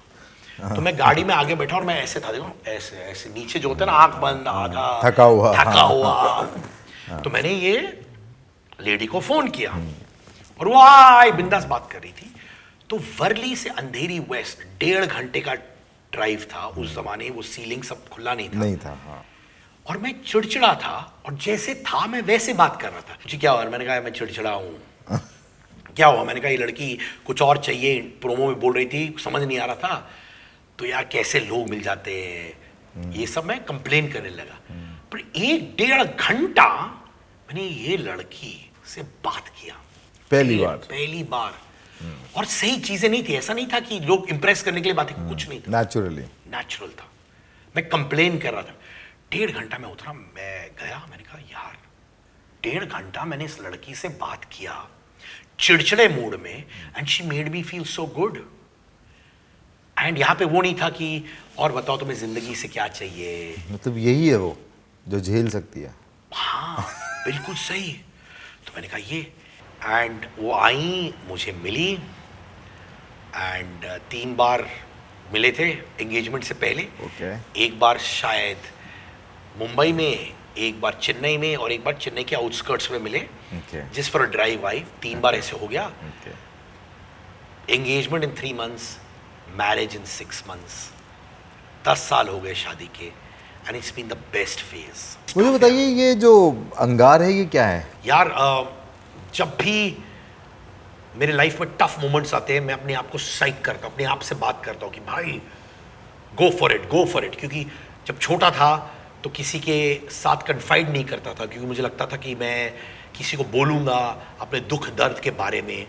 तो मैं गाड़ी में आगे बैठा और मैं ऐसे था, देखो ऐसे ऐसे नीचे जो होता है ना, आंख बंद, आधा थका हुआ। तो मैंने ये लेडी को फोन किया और वो आई बिंदास बात कर रही थी। तो वर्ली से अंधेरी वेस्ट 1.5 घंटे का ड्राइव था। उस जमाने वो सीलिंग सब खुला नहीं था। हाँ। और मैं चिड़चिड़ा था, और जैसे था मैं वैसे बात कर रहा था। मुझे क्या हुआ? मैंने कहा मैं चिड़चिड़ा हूँ। क्या हुआ? मैंने कहा ये लड़की कुछ और चाहिए, प्रोमो में बोल रही थी, समझ नहीं आ रहा था, तो यार कैसे लोग मिल जाते हैं, ये सब मैं कंप्लेन करने लगा। पर 1.5 घंटा मैंने ये लड़की से बात किया, पहली बार। और सही चीजें नहीं थी, ऐसा नहीं था कि लोग इंप्रेस करने के लिए बातें, कुछ नहीं था, नेचुरल था। मैं कंप्लेन कर रहा था। 1.5 घंटा में उतरा, मैं गया, मैंने कहा यार 1.5 घंटा मैंने इस लड़की से बात किया चिड़चिड़े मूड में, and she made me feel so good. And यहाँ पे वो नहीं था कि और बताओ तुम्हें जिंदगी से क्या चाहिए, मतलब यही है वो जो झेल सकती है। हाँ बिल्कुल सही। तो मैंने कहा ये, एंड वो आई, मुझे मिली, एंड 3 बार मिले थे एंगेजमेंट से पहले। एक बार शायद मुंबई में, एक बार चेन्नई में, और एक बार चेन्नई के आउटस्कर्ट्स में मिले, जिस फॉर ड्राइव आई। 3 बार ऐसे हो गया। Engagement in 3 months, marriage in 6 months। 10 साल हो गए शादी के, and it's been the best phase. मुझे बताइए ये जो अंगार है ये क्या है? यार जब भी मेरे लाइफ में टफ मोमेंट्स आते हैं, मैं अपने आप को साइक करता हूँ, अपने आप से बात करता हूँ कि भाई गो फॉर इट। क्योंकि जब छोटा था तो किसी के साथ कन्फाइड नहीं करता था, क्योंकि मुझे लगता था कि मैं किसी को बोलूँगा अपने दुख दर्द के बारे में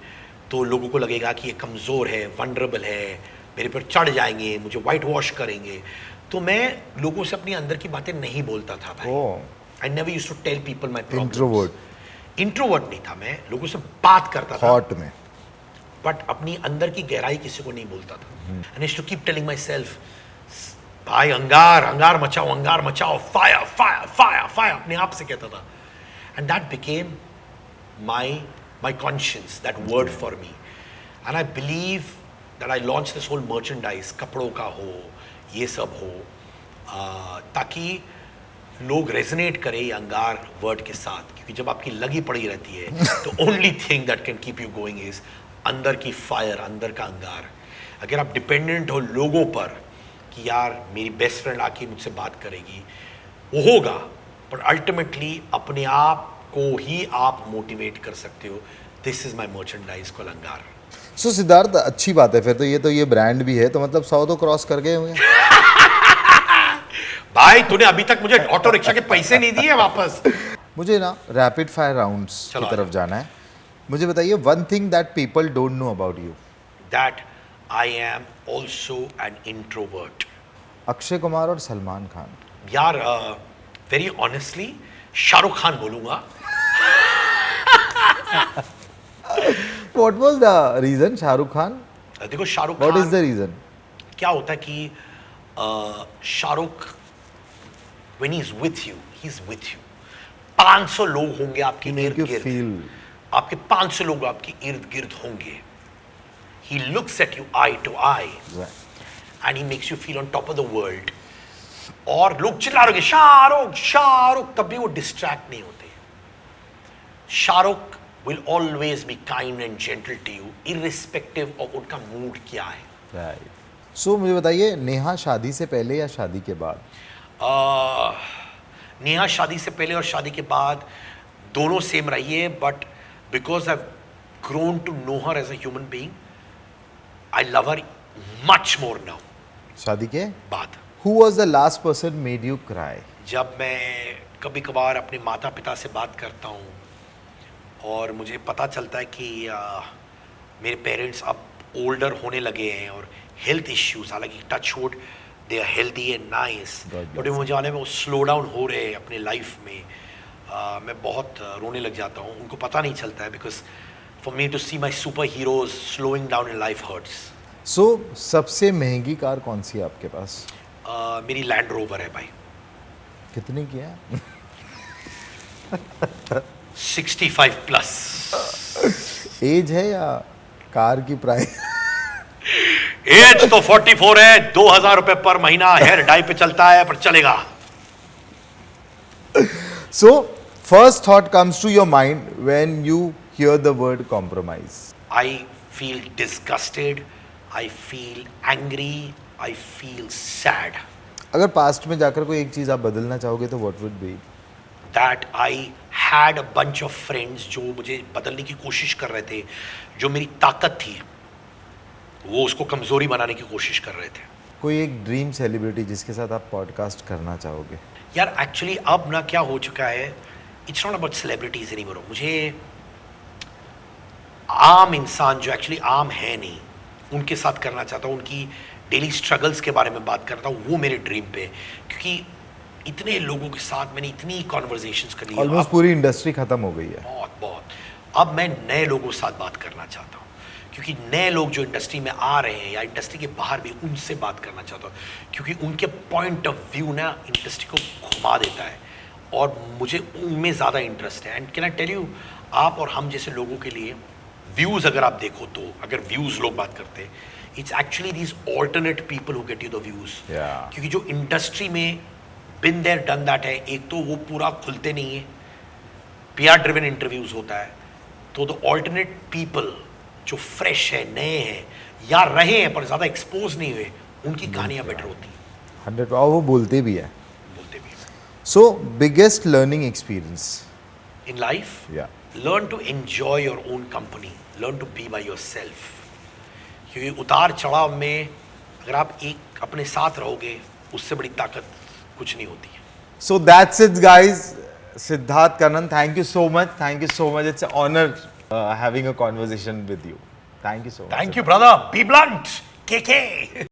तो लोगों को लगेगा कि ये कमज़ोर है, वनरेबल है, मेरे पर चढ़ जाएंगे, मुझे वाइट वॉश करेंगे। तो मैं लोगों से अपनी अंदर की बातें नहीं बोलता था भाई। I never used to tell people my problems. Introvert नहीं था मैं, लोगों से बात करता था थॉट में, बट अपनी अंदर की गहराई किसी को नहीं बोलता था। And I used to keep telling myself, भाई अंगार मचाओ, फायर, अपने आप से कहता था। And that became my conscience, that word for me. And I believe that I launched this whole merchandise, कपड़ों का हो, ये सब हो, ताकि लोग रेजोनेट करें ये अंगार वर्ड के साथ, क्योंकि जब आपकी लगी पड़ी रहती है तो only thing that can keep you going is अंदर की फायर, अंदर का अंगार। अगर आप डिपेंडेंट हो लोगों पर कि यार मेरी बेस्ट फ्रेंड आके मुझसे बात करेगी, वो होगा, पर अल्टीमेटली अपने आप को ही आप मोटिवेट कर सकते हो। This is my merchandise call अंगार। सो सिद्धार्थ, अच्छी बात है फिर तो ये ब्रांड भी है, तो मतलब 100 तो क्रॉस कर गए होंगे। भाई तूने अभी तक मुझे ऑटो रिक्शा के पैसे नहीं दिए वापस। मुझे ना रैपिड फायर राउंड्स की चलो तरफ जाना है। मुझे बताइए one thing that people don't know about you. That I am also an introvert. Akshay Kumar और सलमान खान। यार वेरी ऑनेस्टली शाहरुख खान बोलूंगा। What was the reason Shahrukh Khan? देखो Shahrukh what is Khan, the reason? क्या होता है कि Shahrukh when he is with you, he is with you. 500 लोग होंगे आपके इर्द यू गिर्द, फील आपके 500 लोग आपके इर्द गिर्द होंगे। He looks at you eye to eye and he makes you feel on top of the world. और लोग चिल्ला रहे शाहरुख शाहरुख, तब भी वो डिस्ट्रैक्ट नहीं होते। Shahrukh will always be kind and gentle to you irrespective of उनका मूड क्या है। राइट। सो मुझे बताइए, नेहा शादी से पहले या शादी के बाद? नेहा शादी से पहले और शादी के बाद दोनों सेम रही है, but because I grown to know her as a human being, I love her much more now. शादी के बाद who was the last person made you cry? जब मैं कभी कभार अपने माता पिता से बात करता हूँ और मुझे पता चलता है कि मेरे पेरेंट्स अब ओल्डर होने लगे हैं और हेल्थ इश्यूज, हालांकि touch wood they are healthy and nice, but मुझे आने में वो स्लो डाउन हो रहे हैं अपने लाइफ में, मैं बहुत रोने लग जाता हूँ। उनको पता नहीं चलता है, because for me to see my superheroes slowing down in life hurts. So सबसे महंगी कार कौन सी है आपके पास? मेरी लैंड रोवर है भाई। कितने की है? 65 प्लस। एज है या कार की प्राइस? एज तो 44 है, 2000 रुपए पर महीना हेयर डाई पे चलता है, पर चलेगा। So first thought comes to your mind when you hear the word compromise? I feel disgusted, I feel angry, I feel sad अगर पास्ट में जाकर कोई एक चीज आप बदलना चाहोगे तो what would be? that I had a bunch of friends जो मुझे बदलने की कोशिश कर रहे थे, जो मेरी ताकत थी वो उसको कमजोरी बनाने की कोशिश कर रहे थे। कोई एक ड्रीम सेलिब्रिटी जिसके साथ आप पॉडकास्ट करना चाहोगे? यार एक्चुअली अब ना क्या हो चुका है, it's not about celebrities anymore. मुझे आम इंसान जो एक्चुअली आम है नहीं, उनके साथ करना चाहता हूँ, उनकी डेली स्ट्रगल्स के बारे में बात करता हूँ, वो मेरे ड्रीम पे। क्योंकि इतने लोगों के साथ मैंने इतनी कॉन्वर्जेशंस कर ली है, ऑलमोस्ट पूरी इंडस्ट्री खत्म हो गई है। बहुत बहुत। अब मैं नए लोगों के साथ बात करना चाहता हूँ, क्योंकि नए लोग जो इंडस्ट्री में आ रहे हैं या इंडस्ट्री के बाहर भी, उनसे बात करना चाहता हूँ, क्योंकि उनके पॉइंट ऑफ व्यू ना इंडस्ट्री को घुमा देता है और मुझे उनमें ज़्यादा इंटरेस्ट है। And can I tell you, आप और हम जैसे लोगों के लिए व्यूज़ अगर आप देखो तो, अगर व्यूज़ लोग बात करते हैं, it's actually these alternate people who get you the views. क्योंकि जो इंडस्ट्री में बिन देयर डन दैट है, एक तो वो पूरा खुलते नहीं है, पीआर ड्रिवन इंटरव्यूज़ होता है, तो द ऑल्टरनेट पीपल जो फ्रेश है, नए हैं या रहे हैं पर ज़्यादा एक्सपोज नहीं हुए, उनकी कहानियाँ बेटर होती हैं। 100 और वो बोलते भी है। बोलते भी हैं। So biggest learning experience in life, learn to enjoy your own company, learn to be by yourself। क्योंकि उतार चढ़ाव में अगर आप एक अपने साथ रहोगे, उससे बड़ी ताकत कुछ नहीं होती है। So that's it guys. Siddharth Kannan, thank you so much. Thank you so much. It's an honor having a conversation with you. Thank you so much. Thank you brother, be blunt, KK।